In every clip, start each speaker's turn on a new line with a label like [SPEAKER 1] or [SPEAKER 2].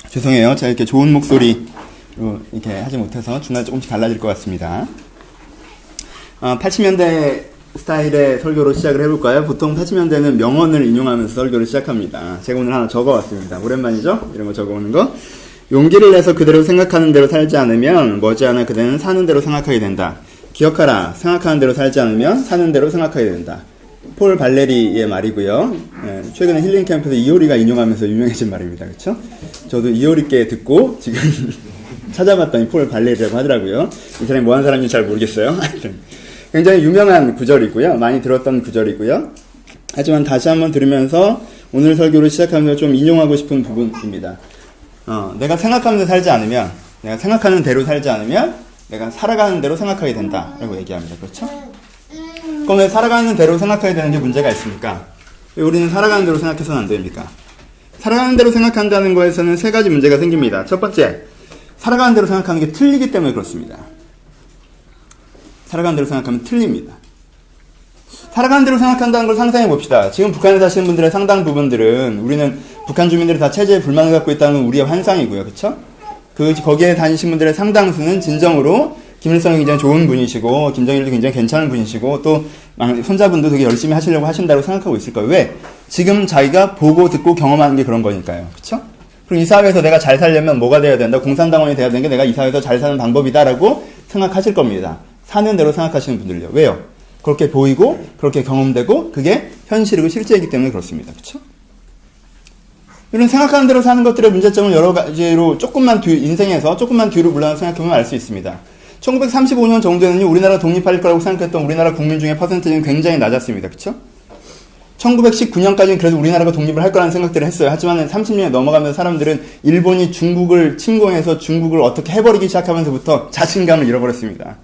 [SPEAKER 1] 죄송해요. 제가 이렇게 좋은 목소리로 이렇게 하지 못해서 중간에 조금씩 달라질 것 같습니다. 80년대 스타일의 설교로 시작을 해볼까요? 보통 80년대는 명언을 인용하면서 설교를 시작합니다. 제가 오늘 하나 적어왔습니다. 오랜만이죠? 이런 거 적어오는 거. 용기를 내서 그대로 생각하는 대로 살지 않으면 머지않아 그대는 사는 대로 생각하게 된다. 기억하라. 생각하는 대로 살지 않으면 사는 대로 생각하게 된다. 폴 발레리의 말이고요. 최근에 힐링 캠프에서 이효리가 인용하면서 유명해진 말입니다. 그렇죠? 저도 이효리께 듣고 지금 찾아봤더니 폴 발레리라고 하더라고요. 이 사람이 뭐 하는 사람인지 잘 모르겠어요. 굉장히 유명한 구절이고요. 많이 들었던 구절이고요. 하지만 다시 한번 들으면서 오늘 설교를 시작하면서 좀 인용하고 싶은 부분입니다. 내가 생각하면서 살지 않으면, 내가 생각하는 대로 살지 않으면 내가 살아가는 대로 생각하게 된다라고 얘기합니다. 그렇죠? 그럼 왜 살아가는 대로 생각해야 되는 게 문제가 있습니까? 왜 우리는 살아가는 대로 생각해서는 안 됩니까? 살아가는 대로 생각한다는 거에서는 세 가지 문제가 생깁니다. 첫 번째, 살아가는 대로 생각하는 게 틀리기 때문에 그렇습니다. 살아가는 대로 생각하면 틀립니다. 살아가는 대로 생각한다는 걸 상상해 봅시다. 지금 북한에 사시는 분들의 상당 부분들은 우리는 북한 주민들이 다 체제에 불만을 갖고 있다는 건 우리의 환상이고요. 그렇죠? 거기에 다니신 분들의 상당수는 진정으로 김일성이 굉장히 좋은 분이시고 김정일도 굉장히 괜찮은 분이시고 또 손자분도 되게 열심히 하시려고 하신다고 생각하고 있을 거예요. 왜? 지금 자기가 보고 듣고 경험하는 게 그런 거니까요. 그렇죠? 그럼 이 사회에서 내가 잘 살려면 뭐가 돼야 된다? 공산당원이 돼야 되는 게 내가 이 사회에서 잘 사는 방법이다라고 생각하실 겁니다. 사는 대로 생각하시는 분들요. 왜요? 그렇게 보이고 그렇게 경험되고 그게 현실이고 실제이기 때문에 그렇습니다. 그렇죠? 이런 생각하는 대로 사는 것들의 문제점을 여러 가지로 인생에서 조금만 뒤로 물러나 생각해보면 알 수 있습니다. 1935년 정도에는요, 우리나라 독립할 거라고 생각했던 우리나라 국민 중에 퍼센트는 굉장히 낮았습니다. 그쵸? 1919년까지는 그래도 우리나라가 독립을 할 거라는 생각들을 했어요. 하지만 30년이 넘어가면서 사람들은 일본이 중국을 침공해서 중국을 어떻게 해버리기 시작하면서부터 자신감을 잃어버렸습니다.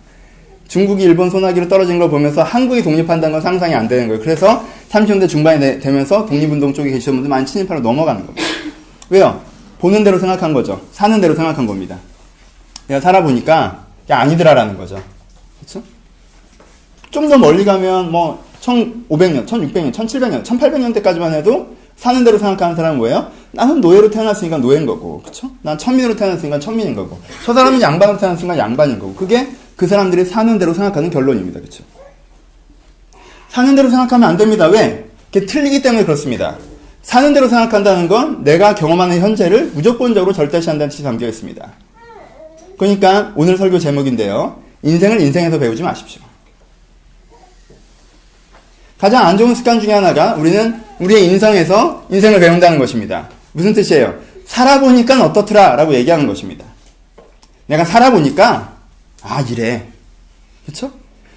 [SPEAKER 1] 중국이 일본 소나기로 떨어진 걸 보면서 한국이 독립한다는 건 상상이 안 되는 거예요. 그래서 30년대 중반이 되면서 독립운동 쪽에 계시던 분들 많이 친일파로 넘어가는 겁니다. 왜요? 보는 대로 생각한 거죠. 사는 대로 생각한 겁니다. 내가 살아보니까 아니더라라는 거죠. 그렇죠? 좀 더 멀리 가면 1500년, 1600년, 1700년, 1800년대까지만 해도 사는 대로 생각하는 사람은 뭐예요? 나는 노예로 태어났으니까 노예인 거고, 그렇죠? 난 천민으로 태어났으니까 천민인 거고, 저 사람은 양반으로 태어났으니까 양반인 거고, 그게 그 사람들이 사는 대로 생각하는 결론입니다. 그렇죠? 사는 대로 생각하면 안 됩니다. 왜? 그게 틀리기 때문에 그렇습니다. 사는 대로 생각한다는 건 내가 경험하는 현재를 무조건적으로 절대시한다는 뜻이 담겨 있습니다. 그러니까 오늘 설교 제목인데요. 인생을 인생에서 배우지 마십시오. 가장 안 좋은 습관 중에 하나가 우리는 우리의 인생에서 인생을 배운다는 것입니다. 무슨 뜻이에요? 살아보니까 어떻더라 라고 얘기하는 것입니다. 내가 살아보니까 이래. 그쵸?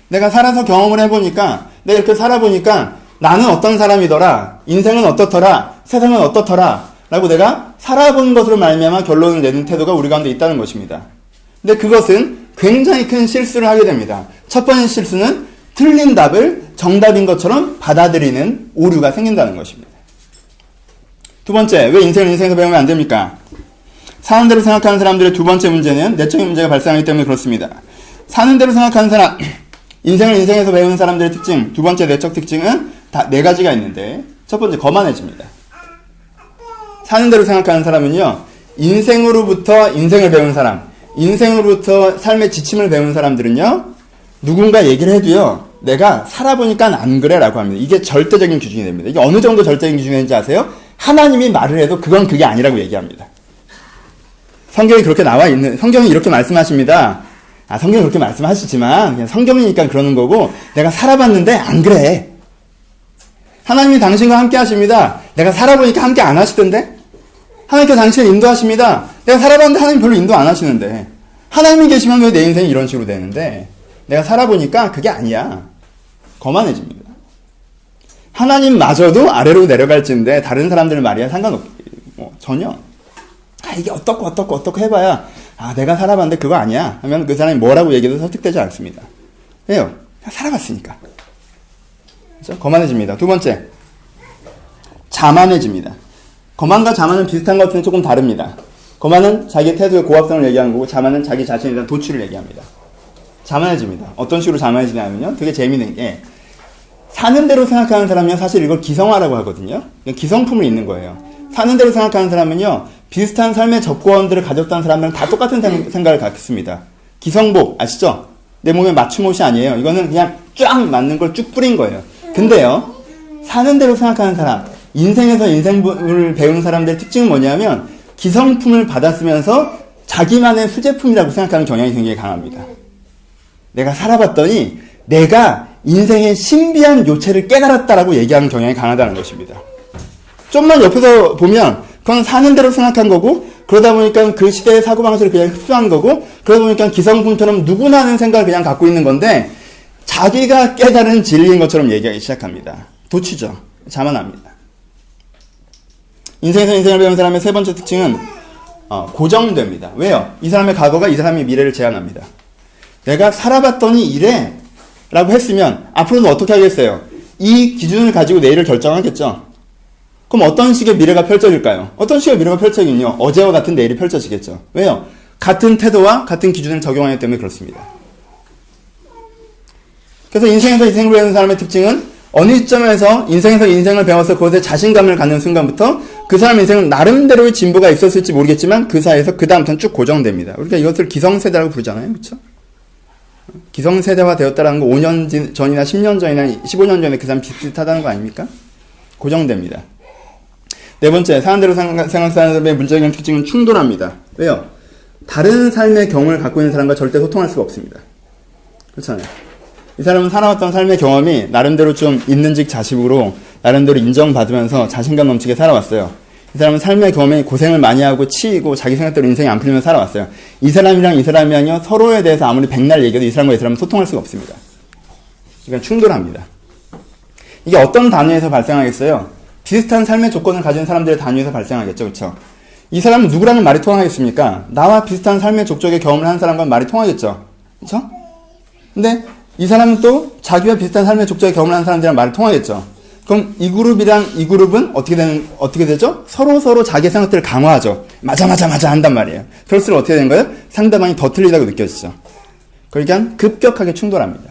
[SPEAKER 1] 내가 살아서 경험을 해보니까 내가 이렇게 살아보니까 나는 어떤 사람이더라, 인생은 어떻더라, 세상은 어떻더라 라고 내가 살아본 것으로 말미암아 결론을 내는 태도가 우리 가운데 있다는 것입니다. 근데 그것은 굉장히 큰 실수를 하게 됩니다. 첫 번째 실수는 틀린 답을 정답인 것처럼 받아들이는 오류가 생긴다는 것입니다. 두 번째, 왜 인생을 인생에서 배우면 안 됩니까? 사는 대로 생각하는 사람들의 두 번째 문제는 내적인 문제가 발생하기 때문에 그렇습니다. 사는 대로 생각하는 사람, 인생을 인생에서 배우는 사람들의 특징, 두 번째 내적 특징은 다 네 가지가 있는데, 첫 번째 거만해집니다. 사는 대로 생각하는 사람은요, 인생으로부터 인생을 배운 사람, 인생으로부터 삶의 지침을 배운 사람들은요, 누군가 얘기를 해도요, 내가 살아보니까 안 그래 라고 합니다. 이게 절대적인 기준이 됩니다. 이게 어느 정도 절대적인 기준인지 아세요? 하나님이 말을 해도 그건 그게 아니라고 얘기합니다. 성경이 그렇게 성경이 이렇게 말씀하십니다. 성경이 그렇게 말씀하시지만 그냥 성경이니까 그러는 거고, 내가 살아봤는데 안 그래. 하나님이 당신과 함께 하십니다. 내가 살아보니까 함께 안 하시던데? 하나님께서 당신을 인도하십니다. 내가 살아봤는데 하나님 별로 인도 안 하시는데. 하나님이 계시면 왜 내 인생이 이런 식으로 되는데? 내가 살아보니까 그게 아니야. 거만해집니다. 하나님마저도 아래로 내려갈지인데 다른 사람들 말이야 전혀. 이게 어떻고 해봐야 내가 살아봤는데 그거 아니야 하면 그 사람이 뭐라고 얘기해도 설득되지 않습니다. 왜요? 살아봤으니까. 그렇죠? 거만해집니다. 두 번째, 자만해집니다. 거만과 자만은 비슷한 것 같은데 조금 다릅니다. 거만은 자기의 태도의 고압성을 얘기하는 거고, 자만은 자기 자신에 대한 도취를 얘기합니다. 자만해집니다. 어떤 식으로 자만해지냐면요, 되게 재미있는 게, 사는 대로 생각하는 사람이면 사실 이걸 기성화라고 하거든요. 기성품을 잇는 거예요. 사는 대로 생각하는 사람은요, 비슷한 삶의 접근들을 가졌던 사람들은 다 똑같은 생각을 갖습니다. 기성복, 아시죠? 내 몸에 맞춤 옷이 아니에요. 이거는 그냥 쫙 맞는 걸 쭉 뿌린 거예요. 근데요, 사는 대로 생각하는 사람, 인생에서 인생을 배우는 사람들의 특징은 뭐냐면, 기성품을 받았으면서 자기만의 수제품이라고 생각하는 경향이 굉장히 강합니다. 내가 살아봤더니, 내가 인생의 신비한 요체를 깨달았다라고 얘기하는 경향이 강하다는 것입니다. 좀만 옆에서 보면, 그건 사는 대로 생각한 거고, 그러다 보니까 그 시대의 사고방식을 그냥 흡수한 거고, 그러다 보니까 기성품처럼 누구나 하는 생각을 그냥 갖고 있는 건데, 자기가 깨달은 진리인 것처럼 얘기하기 시작합니다. 도취죠. 자만합니다. 인생에서 인생을 배우는 사람의 세 번째 특징은 고정됩니다. 왜요? 이 사람의 과거가 이 사람의 미래를 제한합니다. 내가 살아봤더니 이래 라고 했으면 앞으로는 어떻게 하겠어요? 이 기준을 가지고 내일을 결정하겠죠. 그럼 어떤 식의 미래가 펼쳐질까요? 어떤 식의 미래가 펼쳐지긴요. 어제와 같은 내일이 펼쳐지겠죠. 왜요? 같은 태도와 같은 기준을 적용하기 때문에 그렇습니다. 그래서 인생에서 인생을 배우는 사람의 특징은 어느 시점에서 인생에서 인생을 배워서 그것에 자신감을 갖는 순간부터 그 사람 인생은 나름대로의 진보가 있었을지 모르겠지만 그 사이에서 그 다음부터는 쭉 고정됩니다. 우리가 이것을 기성세대라고 부르잖아요. 그렇죠? 기성세대화 되었다는 거 5년 전이나 10년 전이나 15년 전에 그 사람 비슷하다는 거 아닙니까? 고정됩니다. 네 번째, 사는 대로 생각하는 사람의 문제적인 특징은 충돌합니다. 왜요? 다른 삶의 경험을 갖고 있는 사람과 절대 소통할 수가 없습니다. 그렇잖아요. 이 사람은 살아왔던 삶의 경험이 나름대로 좀 있는직자식으로 나름대로 인정받으면서 자신감 넘치게 살아왔어요. 이 사람은 삶의 경험에 고생을 많이 하고 치이고 자기 생각대로 인생이 안 풀리면서 살아왔어요. 이 사람이랑 이 사람이랑요, 서로에 대해서 아무리 백날 얘기해도 이 사람과 이 사람은 소통할 수가 없습니다. 그러니까 충돌합니다. 이게 어떤 단위에서 발생하겠어요? 비슷한 삶의 조건을 가진 사람들의 단위에서 발생하겠죠. 그렇죠? 이 사람은 누구랑은 말이 통하겠습니까? 나와 비슷한 삶의 족적의 경험을 하는 사람과는 말이 통하겠죠. 그렇죠? 근데 이 사람은 또 자기와 비슷한 삶의 족적의 경험을 하는 사람들이랑 말이 통하겠죠. 그럼 이 그룹이랑 이 그룹은 어떻게 되죠? 서로 자기의 생각들을 강화하죠. 맞아 한단 말이에요. 그럴수록 어떻게 되는 거예요? 상대방이 더 틀리다고 느껴지죠. 그러니까 급격하게 충돌합니다.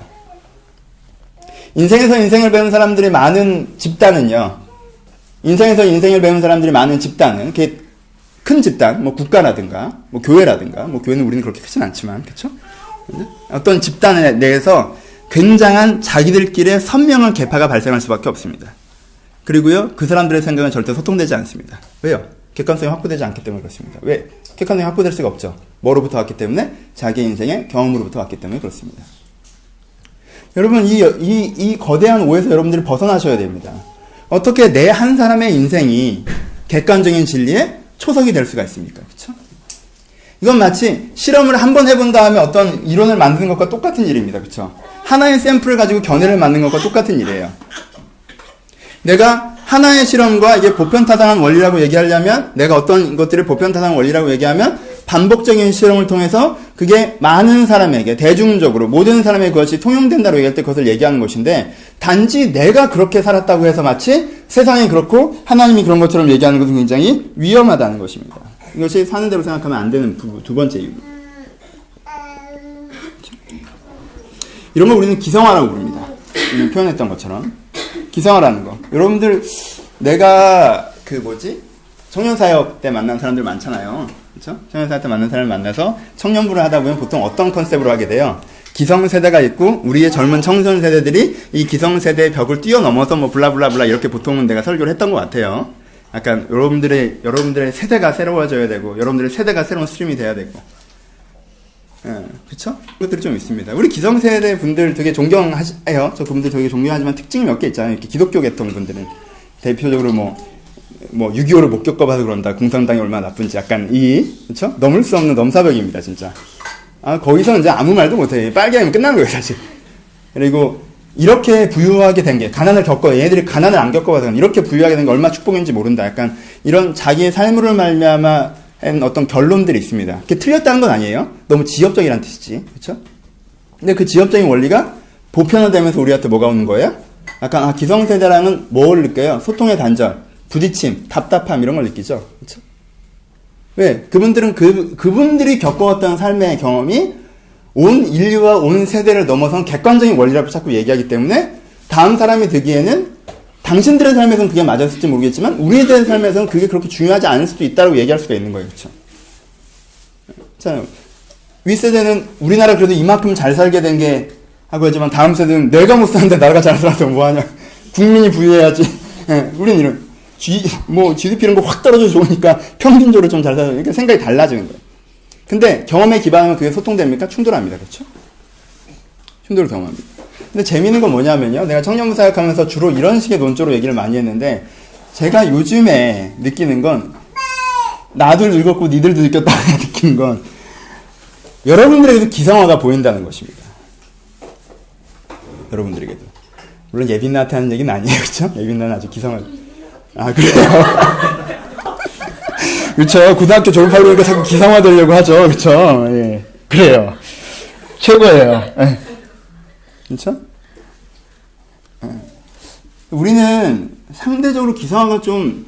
[SPEAKER 1] 인생에서 인생을 배우는 사람들이 많은 집단은요. 인생에서 인생을 배우는 사람들이 많은 집단은 그게 큰 집단, 뭐 국가라든가, 뭐 교회라든가, 뭐 교회는 우리는 그렇게 크진 않지만, 그렇죠? 어떤 집단에 대해서 굉장한 자기들끼리의 선명한 계파가 발생할 수밖에 없습니다. 그리고요, 그 사람들의 생각은 절대 소통되지 않습니다. 왜요? 객관성이 확보되지 않기 때문에 그렇습니다. 왜? 객관성이 확보될 수가 없죠. 뭐로부터 왔기 때문에? 자기 인생의 경험으로부터 왔기 때문에 그렇습니다. 여러분, 이 거대한 오해에서 여러분들이 벗어나셔야 됩니다. 어떻게 내 한 사람의 인생이 객관적인 진리의 초석이 될 수가 있습니까? 그렇죠? 이건 마치 실험을 한번 해본 다음에 어떤 이론을 만드는 것과 똑같은 일입니다. 그렇죠? 하나의 샘플을 가지고 견해를 만드는 것과 똑같은 일이에요. 내가 하나의 실험과 이게 보편타당한 원리라고 얘기하려면, 내가 어떤 것들을 보편타당한 원리라고 얘기하면 반복적인 실험을 통해서 그게 많은 사람에게, 대중적으로 모든 사람에게 그것이 통용된다고 얘기할 때 그것을 얘기하는 것인데, 단지 내가 그렇게 살았다고 해서 마치 세상이 그렇고 하나님이 그런 것처럼 얘기하는 것은 굉장히 위험하다는 것입니다. 이것이 사는 대로 생각하면 안 되는 두 번째 이유입니다. 이런 걸 우리는 기성화라고 부릅니다. 표현했던 것처럼. 기성화라는 거. 여러분들, 내가 청년사역 때 만난 사람들 많잖아요. 그렇죠? 청년사역 때 만난 사람을 만나서 청년부를 하다 보면 보통 어떤 컨셉으로 하게 돼요? 기성세대가 있고 우리의 젊은 청소년 세대들이 이 기성세대의 벽을 뛰어넘어서 뭐 블라블라블라 이렇게 보통은 내가 설교를 했던 것 같아요. 약간 여러분들의 세대가 새로워져야 되고 여러분들의 세대가 새로운 스트림이 돼야 되고, 그렇죠? 그것들이 좀 있습니다. 우리 기성세대 분들 되게 존경해요. 저 그분들 되게 존경하지만 특징이 몇 개 있잖아요. 이렇게 기독교 계통 분들은 대표적으로 뭐 6.25를 못 겪어봐서 그런다. 공산당이 얼마나 나쁜지 약간 그렇죠? 넘을 수 없는 넘사벽입니다, 진짜. 거기서 이제 아무 말도 못해. 빨개하면 끝나는 거예요, 사실. 그리고 이렇게 부유하게 된 게, 가난을 얘네들이 가난을 안 겪어봐서 이렇게 부유하게 된 게 얼마나 축복인지 모른다. 약간 이런 자기의 삶으로 말미암아 한 어떤 결론들이 있습니다. 그게 틀렸다는 건 아니에요. 너무 지엽적이라는 뜻이지. 그렇죠? 근데 그 지엽적인 원리가 보편화되면서 우리한테 뭐가 오는 거예요? 약간 기성세대라는 뭘 느껴요? 소통의 단절, 부딪힘, 답답함 이런 걸 느끼죠. 그렇죠? 왜? 그분들은 그분들이 겪어왔던 삶의 경험이 온 인류와 온 세대를 넘어선 객관적인 원리라고 자꾸 얘기하기 때문에 다음 사람이 듣기에는 당신들의 삶에서는 그게 맞았을지 모르겠지만 우리들의 삶에서는 그게 그렇게 중요하지 않을 수도 있다고 얘기할 수가 있는 거예요. 그렇죠? 자, 윗세대는 우리나라 그래도 이만큼 잘 살게 된 게 하고 하지만 다음 세대는 내가 못 사는데 나라가 잘 살아서 뭐하냐. 국민이 부유해야지. 예, 우리는 이런 GDP 이런 거 확 떨어져 좋으니까 평균적으로 좀 잘 살아서 그러니까 생각이 달라지는 거예요. 근데 경험에 기반하면 그게 소통됩니까? 충돌합니다. 그렇죠? 충돌을 경험합니다. 근데 재미있는 건 뭐냐면요. 내가 청년부 사역하면서 주로 이런 식의 논조로 얘기를 많이 했는데 제가 요즘에 느끼는 건 나도 늙었고 니들도 늙었다 느끼는 건 여러분들에게도 기성화가 보인다는 것입니다. 여러분들에게도. 물론 예빈나한테 하는 얘기는 아니에요. 그렇죠? 예빈나는 아주 기성화. 아 그래요? 그렇죠. 고등학교 졸업하고 그러니까 자꾸 기성화 되려고 하죠. 그렇죠? 예. 그래요. 최고예요. 예. 그렇죠? 예. 우리는 상대적으로 기성화가 좀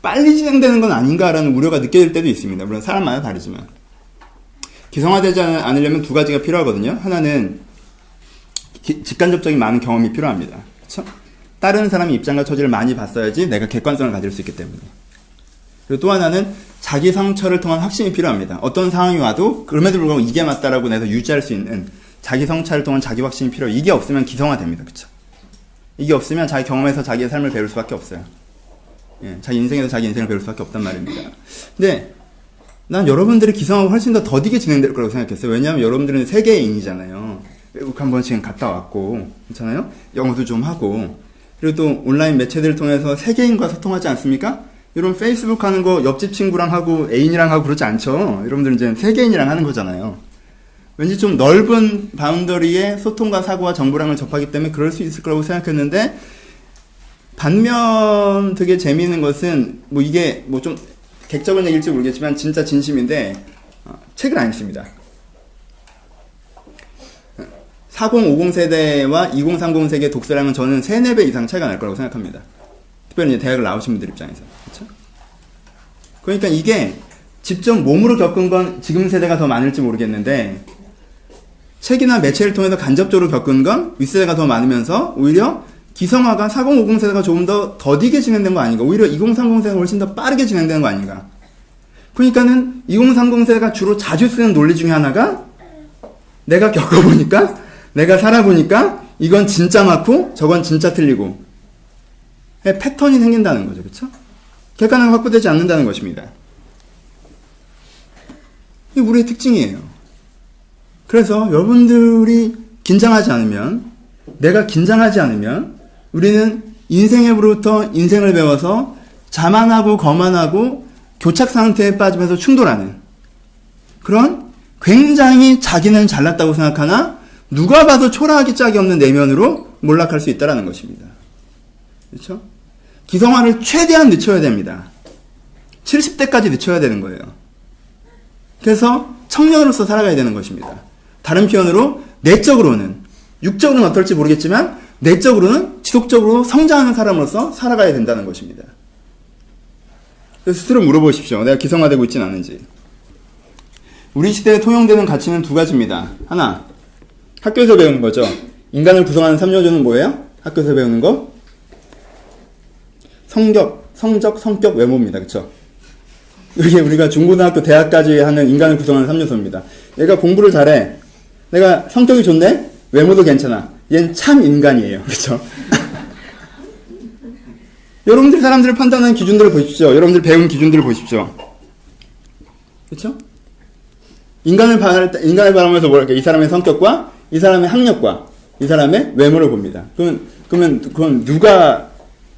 [SPEAKER 1] 빨리 진행되는 건 아닌가라는 우려가 느껴질 때도 있습니다. 물론 사람마다 다르지만. 기성화되지 않으려면 두 가지가 필요하거든요. 하나는 직간접적인 많은 경험이 필요합니다. 그렇죠? 다른 사람의 입장과 처지를 많이 봤어야지 내가 객관성을 가질 수 있기 때문에. 그리고 또 하나는 자기 성찰을 통한 확신이 필요합니다. 어떤 상황이 와도 그럼에도 불구하고 이게 맞다라고 내서 유지할 수 있는 자기 성찰을 통한 자기 확신이 필요해요. 이게 없으면 기성화됩니다. 그렇죠? 이게 없으면 자기 경험에서 자기의 삶을 배울 수밖에 없어요. 예, 자기 인생에서 자기 인생을 배울 수밖에 없단 말입니다. 근데 난 여러분들의 기성화가 훨씬 더 더디게 진행될 거라고 생각했어요. 왜냐하면 여러분들은 세계인이잖아요. 외국 한 번씩은 갔다 왔고, 괜찮아요? 영어도 좀 하고, 그리고 또 온라인 매체들을 통해서 세계인과 소통하지 않습니까? 이런 페이스북 하는 거 옆집 친구랑 하고 애인이랑 하고 그러지 않죠? 여러분들은 이제 세계인이랑 하는 거잖아요. 왠지 좀 넓은 바운더리의 소통과 사고와 정보량을 접하기 때문에 그럴 수 있을 거라고 생각했는데, 반면 되게 재미있는 것은, 뭐 이게 뭐 좀 객적인 얘기일지 모르겠지만 진짜 진심인데, 책을 안 읽습니다. 4050 세대와 2030 세대 독서량은 저는 3, 4배 이상 차이가 날 거라고 생각합니다. 특별히 이제 대학을 나오신 분들 입장에서. 그렇죠? 그러니까 이게 직접 몸으로 겪은 건 지금 세대가 더 많을지 모르겠는데 책이나 매체를 통해서 간접적으로 겪은 건 윗세대가 더 많으면서 오히려 기성화가 4050 세대가 조금 더 더디게 진행된 거 아닌가. 오히려 2030 세대가 훨씬 더 빠르게 진행되는 거 아닌가. 그러니까는 2030 세대가 주로 자주 쓰는 논리 중에 하나가 내가 겪어보니까 내가 살아보니까 이건 진짜 맞고 저건 진짜 틀리고 패턴이 생긴다는 거죠. 그렇죠? 객관화가 확보되지 않는다는 것입니다. 이게 우리의 특징이에요. 그래서 여러분들이 긴장하지 않으면 내가 긴장하지 않으면 우리는 인생으로부터 인생을 배워서 자만하고 거만하고 교착 상태에 빠지면서 충돌하는 그런 굉장히 자기는 잘났다고 생각하나 누가 봐도 초라하기 짝이 없는 내면으로 몰락할 수 있다는 것입니다. 그렇죠? 기성화를 최대한 늦춰야 됩니다. 70대까지 늦춰야 되는 거예요. 그래서 청년으로서 살아가야 되는 것입니다. 다른 표현으로 내적으로는 육적으로는 어떨지 모르겠지만 내적으로는 지속적으로 성장하는 사람으로서 살아가야 된다는 것입니다. 그래서 스스로 물어보십시오. 내가 기성화되고 있지는 않은지. 우리 시대에 통용되는 가치는 두 가지입니다. 하나, 학교에서 배우는 거죠. 인간을 구성하는 3요소는 뭐예요? 학교에서 배우는 거? 성격, 외모입니다. 그쵸? 이게 우리가 중고등학교, 대학까지 하는 인간을 구성하는 3요소입니다. 얘가 공부를 잘해. 내가 성격이 좋네? 외모도 괜찮아. 얘는 참 인간이에요. 그쵸? 여러분들 사람들을 판단하는 기준들을 보십시오. 여러분들 배운 기준들을 보십시오. 그쵸? 인간을 바라보면서 뭐랄까? 이 사람의 성격과 이 사람의 학력과 이 사람의 외모를 봅니다. 그건 누가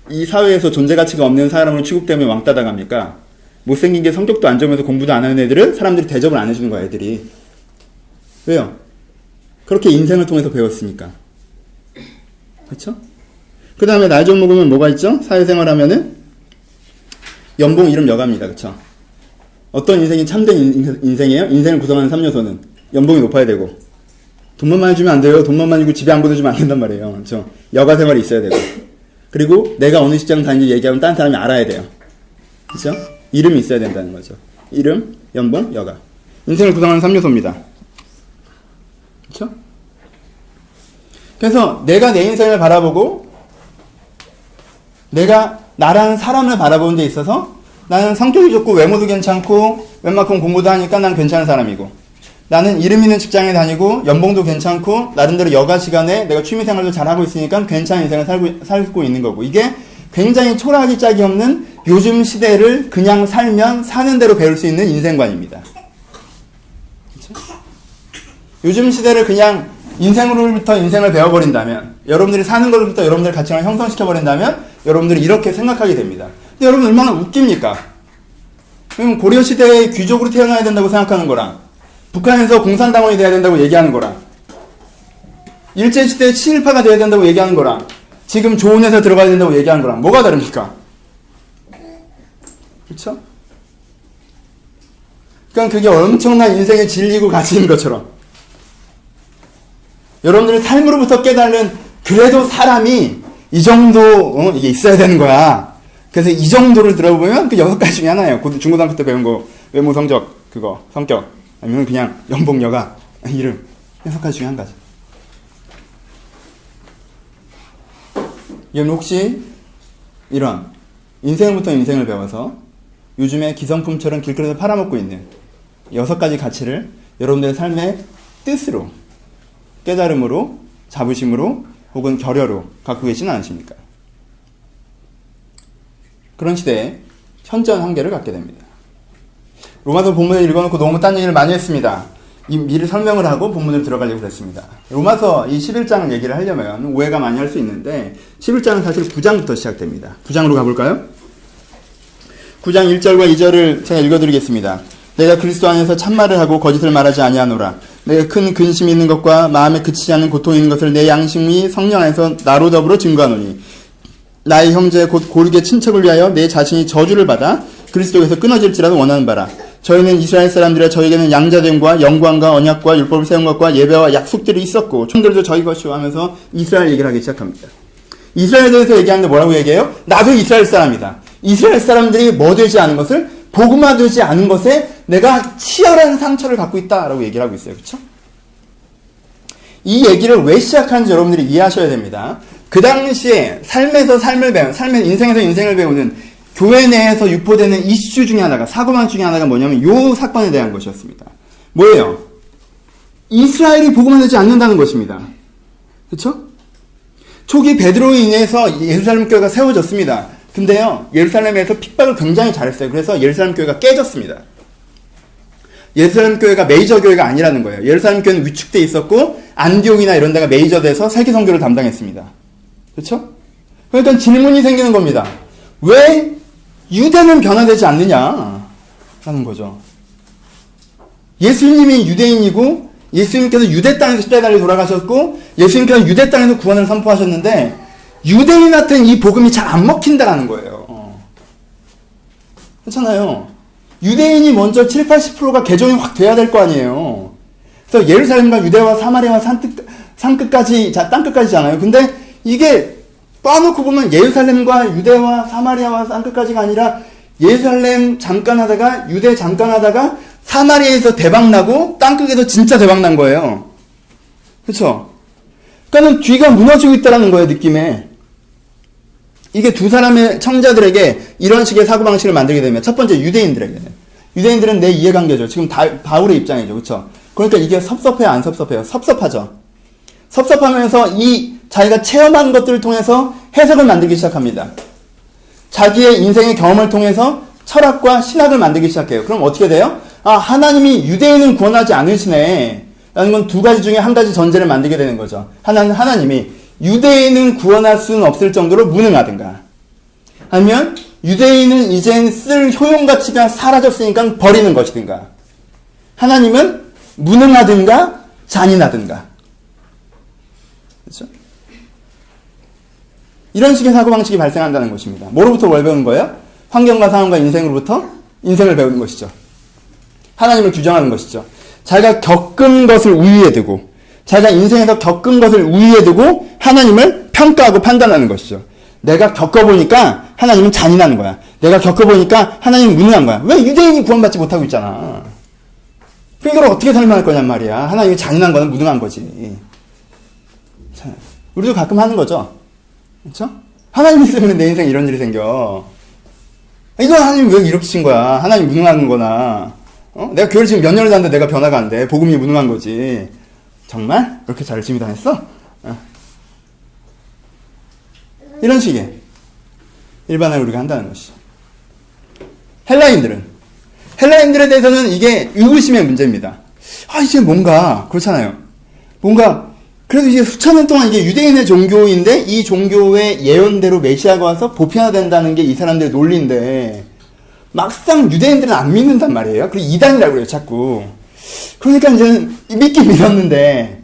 [SPEAKER 1] 이 사회에서 존재 가치가 없는 사람으로 취급되면 왕따 당합니까? 못생긴 게 성격도 안 좋으면서 공부도 안 하는 애들을 사람들이 대접을 안 해주는 거야, 애들이. 왜요? 그렇게 인생을 통해서 배웠으니까. 그렇죠? 그 다음에 나이 좀 먹으면 뭐가 있죠? 사회생활 하면은 연봉, 이름, 여가입니다. 그렇죠? 어떤 인생이 참된 인생이에요? 인생을 구성하는 3요소는 연봉이 높아야 되고 돈만 많이 주면 안 돼요. 돈만 많이 주고 집에 안 보내주면 안 된단 말이에요. 그렇죠? 여가 생활이 있어야 되고 그리고 내가 어느 직장 다니는지 얘기하면 다른 사람이 알아야 돼요. 그렇죠? 이름이 있어야 된다는 거죠. 이름, 연봉, 여가. 인생을 구성하는 3요소입니다. 그렇죠? 그래서 내가 내 인생을 바라보고 내가 나라는 사람을 바라보는 데 있어서 나는 성격이 좋고 외모도 괜찮고 웬만큼 공부도 하니까 난 괜찮은 사람이고, 나는 이름 있는 직장에 다니고 연봉도 괜찮고 나름대로 여가 시간에 내가 취미생활도 잘하고 있으니까 괜찮은 인생을 살고 있는 거고, 이게 굉장히 초라하기 짝이 없는 요즘 시대를 그냥 살면 사는 대로 배울 수 있는 인생관입니다. 그렇죠? 요즘 시대를 그냥 인생으로부터 인생을 배워버린다면, 여러분들이 사는 것부터 여러분들의 가치관을 형성시켜버린다면 여러분들이 이렇게 생각하게 됩니다. 근데 여러분 얼마나 웃깁니까? 그럼 고려시대의 귀족으로 태어나야 된다고 생각하는 거랑, 북한에서 공산당원이 돼야 된다고 얘기하는 거랑, 일제시대의 친일파가 돼야 된다고 얘기하는 거랑, 지금 좋은 회사 들어가야 된다고 얘기하는 거랑 뭐가 다릅니까? 그렇죠? 그러니까 그게 엄청난 인생의 진리고 가치인 것처럼, 여러분들의 삶으로부터 깨달는, 그래도 사람이 이 정도 이게 있어야 되는 거야. 그래서 이 정도를 들어보면 그 6가지 중에 하나예요. 중고등학교 때 배운 거, 외모, 성적, 그거, 성격, 아니면 그냥 연봉, 여가, 이름, 6가지 중에 한 가지. 여러분 혹시 이런 인생부터 인생을 배워서 요즘에 기성품처럼 길거리에서 팔아먹고 있는 6가지 가치를 여러분들의 삶의 뜻으로, 깨달음으로, 자부심으로, 혹은 결여로 갖고 계시는 않으십니까? 그런 시대에 현전 한계를 갖게 됩니다. 로마서 본문을 읽어놓고 너무 딴 얘기를 많이 했습니다. 미리 설명을 하고 본문으로 들어가려고 했습니다. 로마서 이 11장을 얘기를 하려면 오해가 많이 할 수 있는데, 11장은 사실 9장부터 시작됩니다. 9장으로 가볼까요? 9장 1절과 2절을 제가 읽어드리겠습니다. 내가 그리스도 안에서 참말을 하고 거짓을 말하지 아니하노라. 내가 큰 근심이 있는 것과 마음에 그치지 않는 고통이 있는 것을 내 양심이 성령 안에서 나로 더불어 증거하노니, 나의 형제 곧 고르게 친척을 위하여 내 자신이 저주를 받아 그리스도에서 끊어질지라도 원하는 바라. 저희는 이스라엘 사람들이라 저에게는 양자됨과 영광과 언약과 율법을 세운 것과 예배와 약속들이 있었고 총들도 저희 것이오 하면서 이스라엘 얘기를 하기 시작합니다. 이스라엘에 대해서 얘기하는데 뭐라고 얘기해요? 나도 이스라엘 사람이다. 이스라엘 사람들이 뭐 되지 않은 것을, 복음화되지 않은 것에 내가 치열한 상처를 갖고 있다라고 얘기를 하고 있어요. 그렇죠? 이 얘기를 왜 시작하는지 여러분들이 이해하셔야 됩니다. 그 당시에 삶에서 삶을 배우는, 인생에서 인생을 배우는 교회 내에서 유포되는 이슈 중에 하나가, 사고방 중에 하나가 뭐냐면 요 사건에 대한 것이었습니다. 뭐예요? 이스라엘이 복음화되지 않는다는 것입니다. 그렇죠? 초기 베드로로 인해서 예루살렘 교회가 세워졌습니다. 근데요, 예루살렘에서 핍박을 굉장히 잘했어요. 그래서 예루살렘 교회가 깨졌습니다. 예루살렘 교회가 메이저 교회가 아니라는 거예요. 예루살렘 교회는 위축돼 있었고 안디옥이나 이런 데가 메이저 돼서 세계 선교를 담당했습니다. 그렇죠? 그러니까 질문이 생기는 겁니다. 왜 유대는 변화되지 않느냐라는 거죠. 예수님이 유대인이고 예수님께서 유대 땅에서 십자가를 돌아가셨고 예수님께서 유대 땅에서 구원을 선포하셨는데 유대인한테는 이 복음이 잘 안 먹힌다라는 거예요. 그렇잖아요. 유대인이 먼저 7, 80%가 개종이 확 돼야 될 거 아니에요. 그래서 예루살렘과 유대와 사마리아와 땅끝까지 땅끝까지잖아요. 근데 이게 빠놓고 보면 예루살렘과 유대와 사마리아와 땅끝까지가 아니라 예루살렘 잠깐 하다가 유대 잠깐 하다가 사마리아에서 대박나고 땅끝에서 진짜 대박난 거예요. 그렇죠? 그러니까 뒤가 무너지고 있다는 거예요, 느낌에. 이게 두 사람의 청자들에게 이런 식의 사고방식을 만들게 되면, 첫 번째 유대인들에게는, 유대인들은 내 이해관계죠. 지금 바울의 입장이죠. 그렇죠? 그러니까 이게 섭섭해요, 안 섭섭해요? 섭섭하죠. 섭섭하면서 이 자기가 체험한 것들을 통해서 해석을 만들기 시작합니다. 자기의 인생의 경험을 통해서 철학과 신학을 만들기 시작해요. 그럼 어떻게 돼요? 아, 하나님이 유대인은 구원하지 않으시네 라는 건 두 가지 중에 한 가지 전제를 만들게 되는 거죠. 하나는 하나님이 유대인은 구원할 수는 없을 정도로 무능하든가, 아니면 유대인은 이젠 쓸 효용가치가 사라졌으니까 버리는 것이든가, 하나님은 무능하든가 잔인하든가. 그렇죠? 이런 식의 사고방식이 발생한다는 것입니다. 뭐로부터 뭘 배우는 거예요? 환경과 상황과 인생으로부터 인생을 배우는 것이죠. 하나님을 규정하는 것이죠. 자기가 겪은 것을 우위에 두고, 자기가 인생에서 겪은 것을 우위에 두고 하나님을 평가하고 판단하는 것이죠. 내가 겪어보니까 하나님은 잔인한 거야. 내가 겪어보니까 하나님은 무능한 거야. 왜 유대인이 구원받지 못하고 있잖아. 이걸 어떻게 설명할 거냔 말이야. 하나님이 잔인한 거는 무능한 거지. 우리도 가끔 하는 거죠. 그렇죠? 하나님 때문에 내 인생에 이런 일이 생겨. 이거 하나님 왜 이렇게 친 거야? 하나님 무능한 거나. 내가 교회를 지금 몇 년을 다녔는데 내가 변화가 안 돼. 복음이 무능한 거지. 정말? 그렇게 열심히 다녔어? 이런 식의 일반화를 우리가 한다는 것이죠. 헬라인들에 대해서는 이게 의구심의 문제입니다. 이제 뭔가 그렇잖아요. 뭔가 그래도 이제 수천 년 동안 이게 유대인의 종교인데 이 종교의 예언대로 메시아가 와서 보편화된다는 게 이 사람들의 논리인데 막상 유대인들은 안 믿는단 말이에요. 그리고 이단이라고 그래요, 자꾸. 그러니까 이제 믿긴 믿었는데,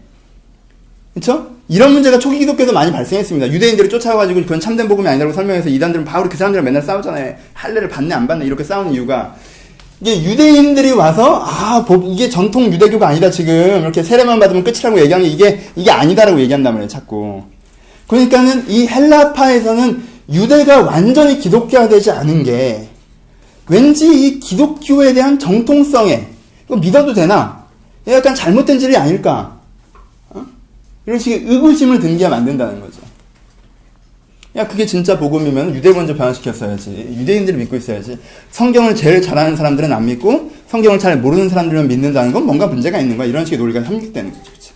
[SPEAKER 1] 그쵸? 이런 문제가 초기 기독교에도 많이 발생했습니다. 유대인들이 쫓아와가지고 그건 참된 복음이 아니라고 설명해서 이단들은 바로 그 사람들이랑 맨날 싸우잖아요. 할례를 받네 안 받네 이렇게 싸우는 이유가 이게 유대인들이 와서 이게 전통 유대교가 아니다 지금 이렇게 세례만 받으면 끝이라고 얘기하는 게 이게 아니다라고 얘기한단 말이에요 자꾸. 그러니까는 이 헬라파에서는 유대가 완전히 기독교화되지 않은 게 왠지 이 기독교에 대한 정통성에 이거 믿어도 되나? 약간 잘못된 일이 아닐까? 이런 식의 의구심을 들게 만든다는 거죠. 야, 그게 진짜 복음이면 유대 먼저 변화시켰어야지. 유대인들을 믿고 있어야지. 성경을 제일 잘하는 사람들은 안 믿고 성경을 잘 모르는 사람들은 믿는다는 건 뭔가 문제가 있는 거야. 이런 식의 논리가 형성되는 거죠. 그렇죠?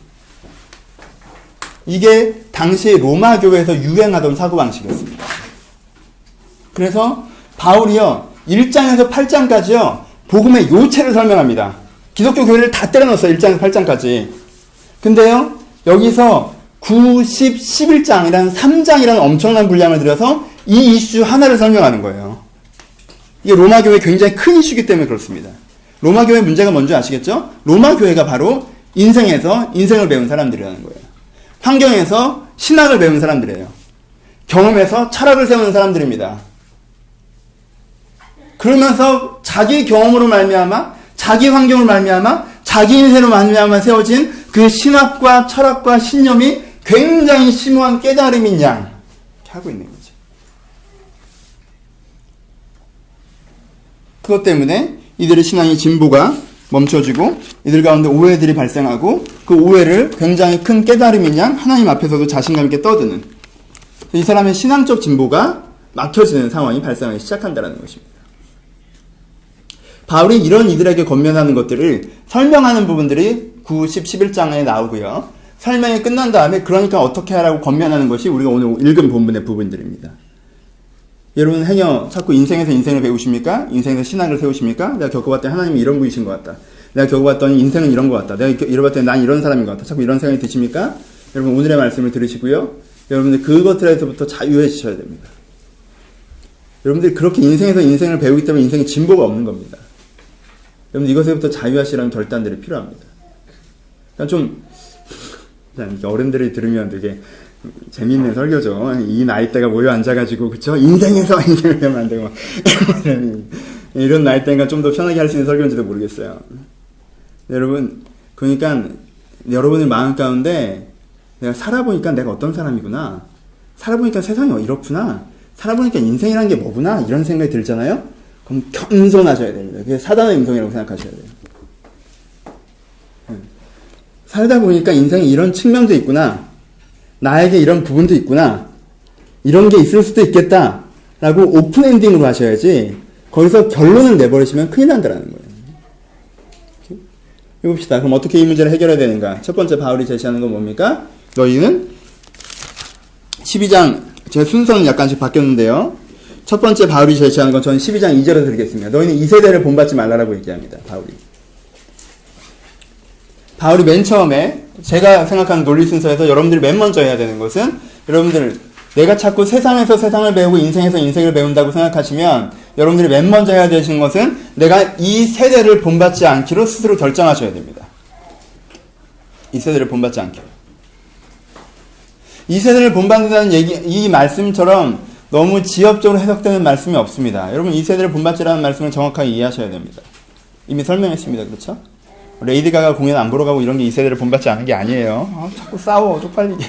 [SPEAKER 1] 이게 당시 로마 교회에서 유행하던 사고방식이었습니다. 그래서 바울이요 1장에서 8장까지요 복음의 요체를 설명합니다. 기독교 교회를 다 때려넣었어요. 1장에서 8장까지. 근데요 여기서 9, 10, 11장이라는 3장이라는 엄청난 분량을 들여서 이 이슈 하나를 설명하는 거예요. 이게 로마 교회 굉장히 큰 이슈이기 때문에 그렇습니다. 로마 교회 문제가 뭔지 아시겠죠? 로마 교회가 바로 인생에서 인생을 배운 사람들이라는 거예요. 환경에서 신학을 배운 사람들이에요. 경험에서 철학을 세우는 사람들입니다. 그러면서 자기 경험으로 말미암아 자기 환경으로 말미암아 자기 인생으로 말미암아 세워진 그 신학과 철학과 신념이 굉장히 심오한 깨달음인 양 이렇게 하고 있는 거죠. 그것 때문에 이들의 신앙의 진보가 멈춰지고 이들 가운데 오해들이 발생하고 그 오해를 굉장히 큰 깨달음인 양 하나님 앞에서도 자신감 있게 떠드는 이 사람의 신앙적 진보가 막혀지는 상황이 발생하기 시작한다는 것입니다. 바울이 이런 이들에게 권면하는 것들을 설명하는 부분들이 9, 10, 11장에 나오고요. 설명이 끝난 다음에 그러니까 어떻게 하라고 권면하는 것이 우리가 오늘 읽은 본문의 부분들입니다. 여러분 행여 자꾸 인생에서 인생을 배우십니까? 인생에서 신학을 세우십니까? 내가 겪어봤더니 하나님이 이런 분이신 것 같다. 내가 겪어봤더니 인생은 이런 것 같다. 내가 겪어봤더니 난 이런 사람인 것 같다. 자꾸 이런 생각이 드십니까? 여러분 오늘의 말씀을 들으시고요. 여러분들 그것들에서부터 자유해지셔야 됩니다. 여러분들이 그렇게 인생에서 인생을 배우기 때문에 인생에 진보가 없는 겁니다. 여러분 이것에부터 자유하시라는 결단들이 필요합니다. 그러니까 좀 어른들이 들으면 되게 재미있는 설교죠. 이 나이대가 모여 앉아가지고 그쵸? 인생에서 인생을 배우면 안 되고 이런 나이대가 좀 더 편하게 할 수 있는 설교인지도 모르겠어요. 여러분 그러니까 여러분의 마음 가운데 내가 살아보니까 내가 어떤 사람이구나, 살아보니까 세상이 이렇구나, 살아보니까 인생이란 게 뭐구나 이런 생각이 들잖아요. 그럼 겸손하셔야 됩니다. 그게 사단의 음성이라고 생각하셔야 돼요. 살다 보니까 인생에 이런 측면도 있구나, 나에게 이런 부분도 있구나, 이런 게 있을 수도 있겠다 라고 오픈 엔딩으로 하셔야지 거기서 결론을 내버리시면 큰일 난다는 거예요. 해봅시다. 그럼 어떻게 이 문제를 해결해야 되는가? 첫 번째 바울이 제시하는 건 뭡니까? 너희는 12장 제 순서는 약간씩 바뀌었는데요. 첫 번째 바울이 제시하는 건 저는 12장 2절에서 드리겠습니다. 너희는 이 세대를 본받지 말라라고 얘기합니다. 바울이 맨 처음에 제가 생각하는 논리 순서에서 여러분들이 맨 먼저 해야 되는 것은, 여러분들 내가 자꾸 세상에서 세상을 배우고 인생에서 인생을 배운다고 생각하시면 여러분들이 맨 먼저 해야 되시는 것은 내가 이 세대를 본받지 않기로 스스로 결정하셔야 됩니다. 이 세대를 본받지 않기로. 이 세대를 본받는다는 얘기, 이 말씀처럼 너무 지엽적으로 해석되는 말씀이 없습니다. 여러분 이 세대를 본받지라는 말씀을 정확하게 이해하셔야 됩니다. 이미 설명했습니다. 그렇죠? 레이디 가가 공연 안 보러 가고 이런 게 이 세대를 본받지 않은 게 아니에요. 자꾸 싸워 쪽팔리게.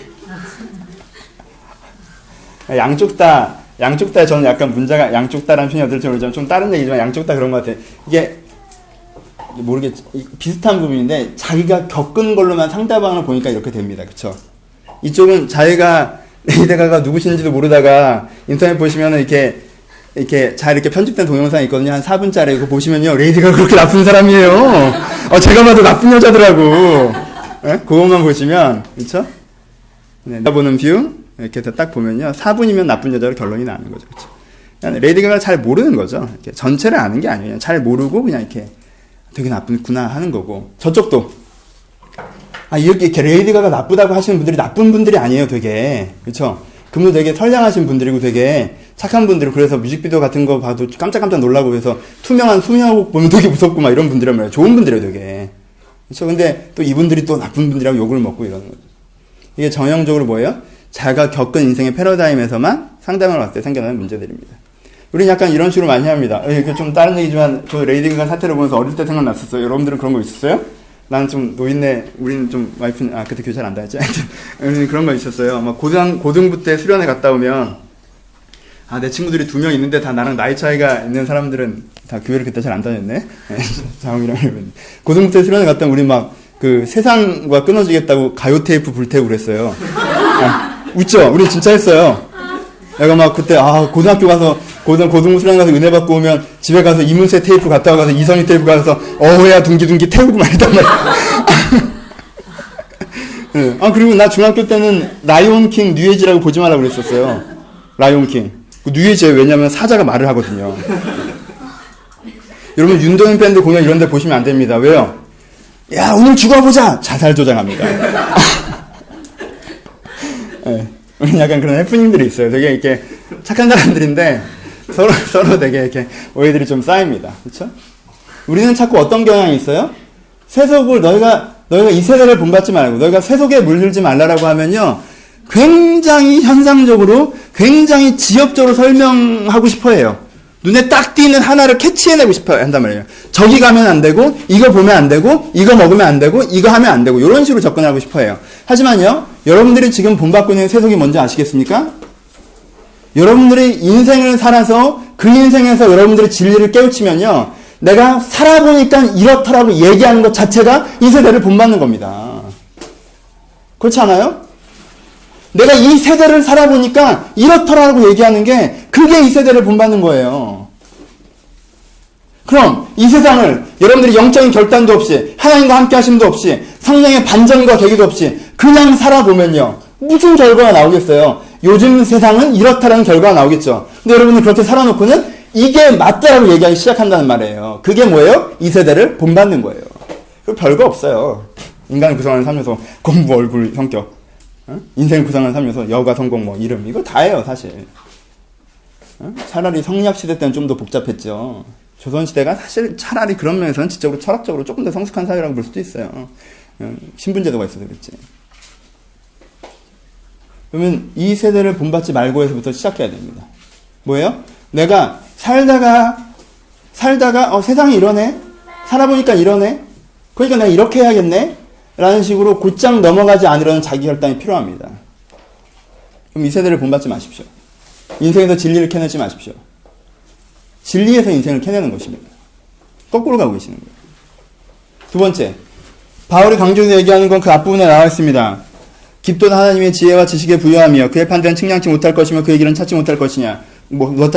[SPEAKER 1] 양쪽 다 저는 약간 문제가, 양쪽 다라는 표현이 어떨지 모르지만 좀 다른 얘기지만 양쪽 다 그런 것 같아요. 이게 모르겠지, 비슷한 부분인데 자기가 겪은 걸로만 상대방을 보니까 이렇게 됩니다. 그쵸? 이쪽은 자기가 레이디 가가 누구신지도 모르다가 인터넷 보시면은 이렇게 잘 이렇게 편집된 동영상이 있거든요. 한 4분짜리. 그거 보시면요. 레이디 가가 그렇게 나쁜 사람이에요. 제가 봐도 나쁜 여자더라고. 네? 그것만 보시면, 그쵸? 네, 보는 뷰. 이렇게 딱 보면요. 4분이면 나쁜 여자로 결론이 나는 거죠. 그쵸? 레이디 가가를 잘 모르는 거죠. 이렇게 전체를 아는 게 아니에요. 잘 모르고 그냥 이렇게 되게 나쁘구나 하는 거고. 저쪽도. 이렇게 레이디 가가 나쁘다고 하시는 분들이 나쁜 분들이 아니에요, 되게. 그쵸? 그분도 되게 선량하신 분들이고 되게 착한 분들이고, 그래서 뮤직비디오 같은 거 봐도 깜짝깜짝 놀라고, 그래서 투명한 수면곡 보면 되게 무섭고 막 이런 분들이란 말이에요. 좋은 분들이에요, 되게. 그쵸? 근데 또 이분들이 또 나쁜 분들이라고 욕을 먹고 이러는 거죠. 이게 전형적으로 뭐예요? 자기가 겪은 인생의 패러다임에서만 상담을 왔을 때 생겨나는 문제들입니다. 우리는 약간 이런 식으로 많이 합니다. 좀 다른 얘기지만, 저 레이디 가가 사태를 보면서 어릴 때 생각났었어요. 여러분들은 그런 거 있었어요? 나는 좀 노인네, 우리는 좀 와이프는, 그때 교회 잘 안 다녔지? 그런 거 있었어요. 막 고등부 때 수련회 갔다 오면, 내 친구들이 2명 있는데 다 나랑 나이 차이가 있는 사람들은 다 교회를 그때 잘 안 다녔네? 자웅이랑 이러면. 고등부 때 수련회 갔다 오면 우리 막, 세상과 끊어지겠다고 가요 테이프 불태우고 그랬어요. 웃죠? 우리 진짜 했어요. 내가 막 그때, 고등학교 가서, 고등부 수련 가서 은혜 받고 오면 집에 가서 이문세 테이프 갖다 와서 이성희 테이프 가서 어호야 둥기둥기 태우고 말이단 말이야. 네. 그리고 나 중학교 때는 라이온킹 뉴에이지라고 보지 말라고 그랬었어요. 라이온킹. 뉴에이지예요. 왜냐면 사자가 말을 하거든요. 여러분 윤도현 밴드 공연 이런 데 보시면 안 됩니다. 왜요? 야, 오늘 죽어보자! 자살 조장합니다. 네. 약간 그런 해프닝들이 있어요. 되게 이렇게 착한 사람들인데 서로 되게 이렇게 오해들이 좀 쌓입니다. 그렇죠? 우리는 자꾸 어떤 경향이 있어요? 세속을 너희가 이 세대를 본받지 말고 너희가 세속에 물들지 말라라고 하면요. 굉장히 현상적으로 굉장히 지엽적으로 설명하고 싶어 해요. 눈에 딱 띄는 하나를 캐치해내고 싶어 한단 말이에요. 저기 가면 안 되고 이거 보면 안 되고 이거 먹으면 안 되고 이거 하면 안 되고 이런 식으로 접근하고 싶어 해요. 하지만요. 여러분들이 지금 본받고 있는 세속이 뭔지 아시겠습니까? 여러분들이 인생을 살아서 그 인생에서 여러분들이 진리를 깨우치면요. 내가 살아보니까 이렇더라고 얘기하는 것 자체가 이 세대를 본받는 겁니다. 그렇지 않아요? 내가 이 세대를 살아보니까 이렇더라고 얘기하는 게 그게 이 세대를 본받는 거예요. 그럼 이 세상을 여러분들이 영적인 결단도 없이 하나님과 함께 하심도 없이 성령의 반전과 계기도 없이 그냥 살아보면요. 무슨 결과가 나오겠어요? 요즘 세상은 이렇다라는 결과가 나오겠죠. 근데 여러분은 그렇게 살아놓고는 이게 맞다라고 얘기하기 시작한다는 말이에요. 그게 뭐예요? 이 세대를 본받는 거예요. 별거 없어요. 인간을 구성하는 삶에서 공부, 얼굴, 성격, 인생을 구성하는 삶에서 여가, 성공, 뭐 이름 이거 다예요 사실. 차라리 성리학 시대 때는 좀 더 복잡했죠. 조선시대가 사실 차라리 그런 면에서는 지적으로 철학적으로 조금 더 성숙한 사회라고 볼 수도 있어요. 신분제도가 있어서 그렇지. 그러면 이 세대를 본받지 말고 해서부터 시작해야 됩니다. 뭐예요? 내가 살다가 세상이 이러네? 살아보니까 이러네? 그러니까 내가 이렇게 해야겠네? 라는 식으로 곧장 넘어가지 않으려는 자기 결단이 필요합니다. 그럼 이 세대를 본받지 마십시오. 인생에서 진리를 캐내지 마십시오. 진리에서 인생을 캐내는 것입니다. 거꾸로 가고 계시는 거예요. 두 번째, 바울이 강조해서 얘기하는 건 그 앞부분에 나와 있습니다. 깊도는 하나님의 지혜와 지식에 부여하며 그의 판단은 측량치 못할 것이며 그의 길은 찾지 못할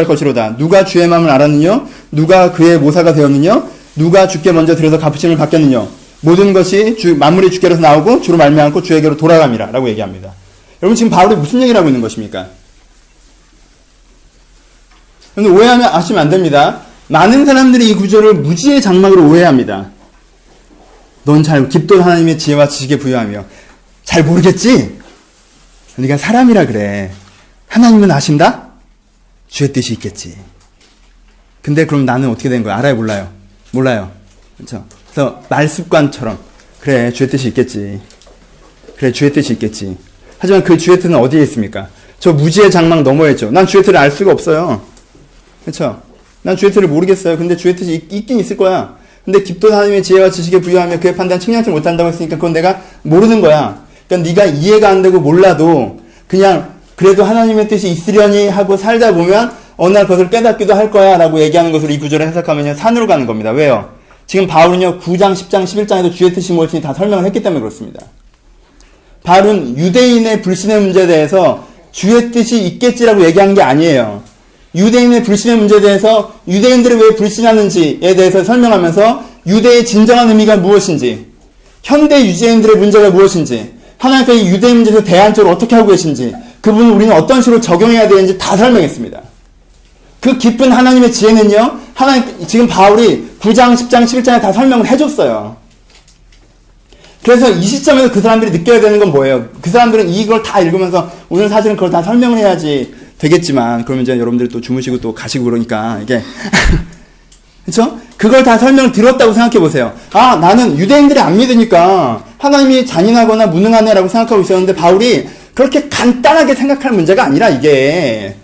[SPEAKER 1] 것이로다. 누가 주의 마음을 알았느냐? 누가 그의 모사가 되었느냐? 누가 주께 먼저 들여서 값으심을 받겠느냐? 모든 것이 만물이 주께로서 나오고 주로 말미암고 주에게로 돌아갑니다. 라고 얘기합니다. 여러분 지금 바울이 무슨 얘기를 하고 있는 것입니까? 근데 오해하시면 안 됩니다. 많은 사람들이 이 구조를 무지의 장막으로 오해합니다. 넌 잘 깊도는 하나님의 지혜와 지식에 부여하며 잘 모르겠지? 네가 사람이라 그래. 하나님은 아신다? 주의 뜻이 있겠지. 근데 그럼 나는 어떻게 된 거야? 알아요? 몰라요? 몰라요. 그렇죠? 그래서 말습관처럼 그래 주의 뜻이 있겠지. 그래 주의 뜻이 있겠지. 하지만 그 주의 뜻은 어디에 있습니까? 저 무지의 장막 너머에 있죠. 난 주의 뜻을 알 수가 없어요. 그렇죠? 난 주의 뜻을 모르겠어요. 근데 주의 뜻이 있긴 있을 거야. 근데 깊도는 하나님의 지혜와 지식에 부여하며 그의 판단 측량치 못한다고 했으니까 그건 내가 모르는 거야. 그러니까 네가 이해가 안 되고 몰라도 그냥 그래도 하나님의 뜻이 있으려니 하고 살다 보면 어느 날 그것을 깨닫기도 할 거야 라고 얘기하는 것으로 이 구절을 해석하면 산으로 가는 겁니다. 왜요? 지금 바울은요 9장, 10장, 11장에도 주의 뜻이 무엇인지 다 설명을 했기 때문에 그렇습니다. 바울은 유대인의 불신의 문제에 대해서 주의 뜻이 있겠지라고 얘기한 게 아니에요. 유대인의 불신의 문제에 대해서 유대인들이 왜 불신하는지에 대해서 설명하면서 유대의 진정한 의미가 무엇인지, 현대 유대인들의 문제가 무엇인지, 하나님께서 이 유대인 문제에서 대안적으로 어떻게 하고 계신지, 그분을 우리는 어떤 식으로 적용해야 되는지 다 설명했습니다. 그 깊은 하나님의 지혜는요, 지금 바울이 9장, 10장, 11장에 다 설명을 해줬어요. 그래서 이 시점에서 그 사람들이 느껴야 되는 건 뭐예요? 그 사람들은 이걸 다 읽으면서 오늘 사실은 그걸 다 설명을 해야지 되겠지만, 그러면 이제 여러분들이 또 주무시고 또 가시고 그러니까, 이게. 그쵸? 그걸 다 설명을 들었다고 생각해 보세요. 아, 나는 유대인들이 안 믿으니까 하나님이 잔인하거나 무능하네라고 생각하고 있었는데, 바울이 그렇게 간단하게 생각할 문제가 아니라, 이게.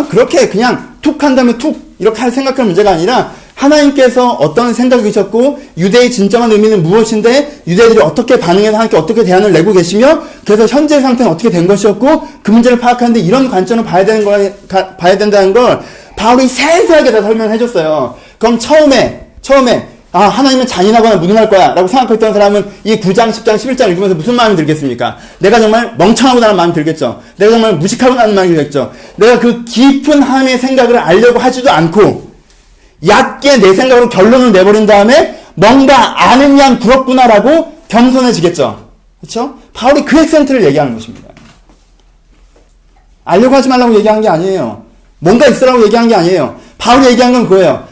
[SPEAKER 1] 그렇게 그냥 툭 한 다음에 툭 이렇게 생각할 문제가 아니라, 하나님께서 어떤 생각이 계셨고 유대의 진정한 의미는 무엇인데 유대들이 어떻게 반응해서 하나님께 어떻게 대안을 내고 계시며 그래서 현재 상태는 어떻게 된 것이었고 그 문제를 파악하는데 이런 관점을 봐야 된다는 걸 바울이 세세하게 다 설명해 줬어요. 그럼 처음에 하나님은 잔인하거나 무능할 거야 라고 생각했던 사람은 이 9장, 10장, 11장 읽으면서 무슨 마음이 들겠습니까? 내가 정말 멍청하구나라는 마음이 들겠죠. 내가 정말 무식하구나라는 마음이 들겠죠. 내가 그 깊은 하나님의 생각을 알려고 하지도 않고 얕게 내 생각으로 결론을 내버린 다음에 뭔가 아는 양 부럽구나라고 겸손해지겠죠. 그렇죠? 바울이 그 액센트를 얘기하는 것입니다. 알려고 하지 말라고 얘기한 게 아니에요. 뭔가 있으라고 얘기한 게 아니에요. 바울이 얘기한 건 그거예요.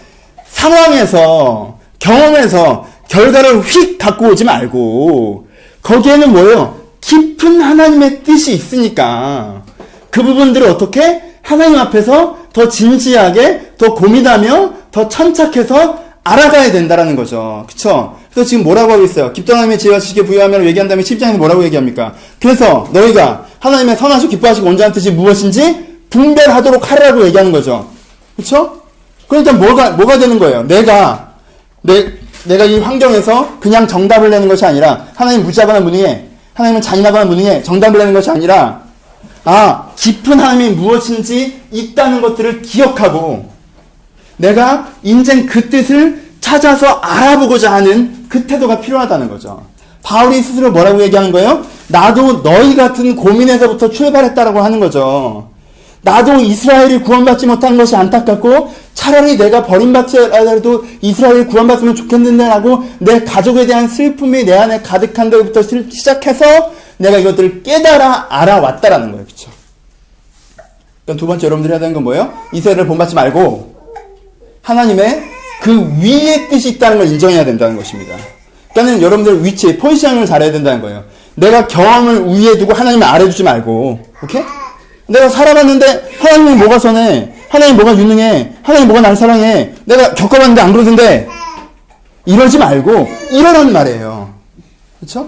[SPEAKER 1] 상황에서, 경험에서 결과를 휙 갖고 오지 말고 거기에는 뭐예요? 깊은 하나님의 뜻이 있으니까 그 부분들을 어떻게 하나님 앞에서 더 진지하게, 더 고민하며 더 천착해서 알아가야 된다라는 거죠. 그쵸? 그래서 지금 뭐라고 하고 있어요? 깊던 하나님의 지혜와 지식에 부여하면 얘기한 다음에 10장에서 뭐라고 얘기합니까? 그래서 너희가 하나님의 선하시고 기뻐하시고 온전한 뜻이 무엇인지 분별하도록 하라고 얘기하는 거죠. 그쵸? 그러니까 뭐가 되는 거예요? 내가 이 환경에서 그냥 정답을 내는 것이 아니라 하나님 무지하거나 무능해, 하나님은 잔인하거나 무능해 정답을 내는 것이 아니라 깊은 하나님이 무엇인지 있다는 것들을 기억하고 내가 인생 그 뜻을 찾아서 알아보고자 하는 그 태도가 필요하다는 거죠. 바울이 스스로 뭐라고 얘기하는 거예요? 나도 너희 같은 고민에서부터 출발했다라고 하는 거죠. 나도 이스라엘이 구원받지 못한 것이 안타깝고 차라리 내가 버림받지라도 이스라엘이 구원받으면 좋겠는데 라고 내 가족에 대한 슬픔이 내 안에 가득한 데부터 시작해서 내가 이것들을 깨달아 알아왔다라는 거예요. 그렇죠? 그러니까 두 번째 여러분들이 해야 되는 건 뭐예요? 이스라엘을 본받지 말고 하나님의 그 위의 뜻이 있다는 걸 인정해야 된다는 것입니다. 그러니까 여러분들 위치, 포지션을 잘해야 된다는 거예요. 내가 경험을 위에 두고 하나님을 아래 두지 말고, 오케이? 내가 살아봤는데 하나님이 뭐가 선해? 하나님 뭐가 유능해? 하나님 뭐가 날 사랑해? 내가 겪어봤는데 안 그러던데 이러지 말고 이러란 말이에요. 그렇죠?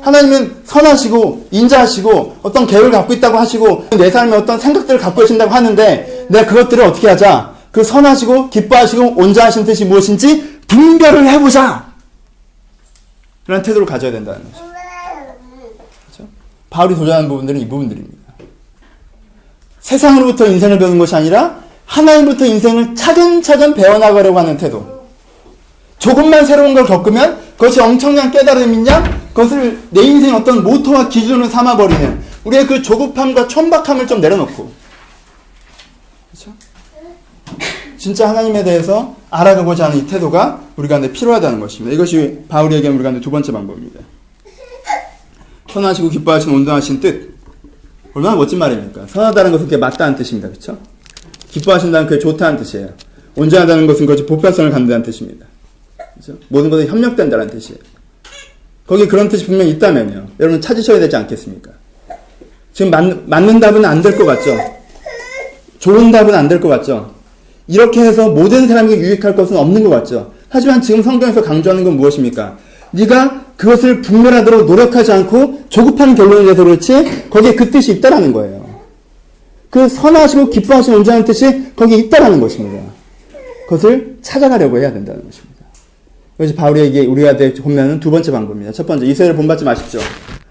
[SPEAKER 1] 하나님은 선하시고 인자하시고 어떤 계획을 갖고 있다고 하시고 내 삶에 어떤 생각들을 갖고 계신다고 하는데 내가 그것들을 어떻게 하자? 그 선하시고 기뻐하시고 온전하신 뜻이 무엇인지 분별을 해보자. 그런 태도를 가져야 된다는 거죠. 그렇죠? 바울이 도전하는 부분들은 이 부분들입니다. 세상으로부터 인생을 배우는 것이 아니라 하나님부터 인생을 차근차근 배워나가려고 하는 태도. 조금만 새로운 걸 겪으면 그것이 엄청난 깨달음이냐? 그것을 내 인생의 어떤 모토와 기준으로 삼아버리는 우리의 그 조급함과 촌박함을 좀 내려놓고, 그렇죠? 진짜 하나님에 대해서 알아가고자 하는 이 태도가 우리 가운데 필요하다는 것입니다. 이것이 바울이 얘기하는 우리 가운데 두 번째 방법입니다. 선하시고 기뻐하신 온전하신 뜻. 얼마나 멋진 말입니까? 선하다는 것은 그게 맞다는 뜻입니다. 그렇죠? 기뻐하신다는 그게 좋다는 뜻이에요. 온전하다는 것은 그것이 보편성을 갖는다는 뜻입니다. 그렇죠? 모든 것이 협력된다는 뜻이에요. 거기 그런 뜻이 분명히 있다면요. 여러분 찾으셔야 되지 않겠습니까? 지금 맞는 답은 안 될 것 같죠? 좋은 답은 안 될 것 같죠? 이렇게 해서 모든 사람에게 유익할 것은 없는 것 같죠? 하지만 지금 성경에서 강조하는 건 무엇입니까? 네가 그것을 분별하도록 노력하지 않고 조급한 결론이 돼서 그렇지 거기에 그 뜻이 있다라는 거예요. 그 선하시고 기뻐하시는 온전한 뜻이 거기에 있다라는 것입니다. 그것을 찾아가려고 해야 된다는 것입니다. 그래서 바울에게 우리가 보면 두 번째 방법입니다. 첫 번째, 이스라엘을 본받지 마십시오.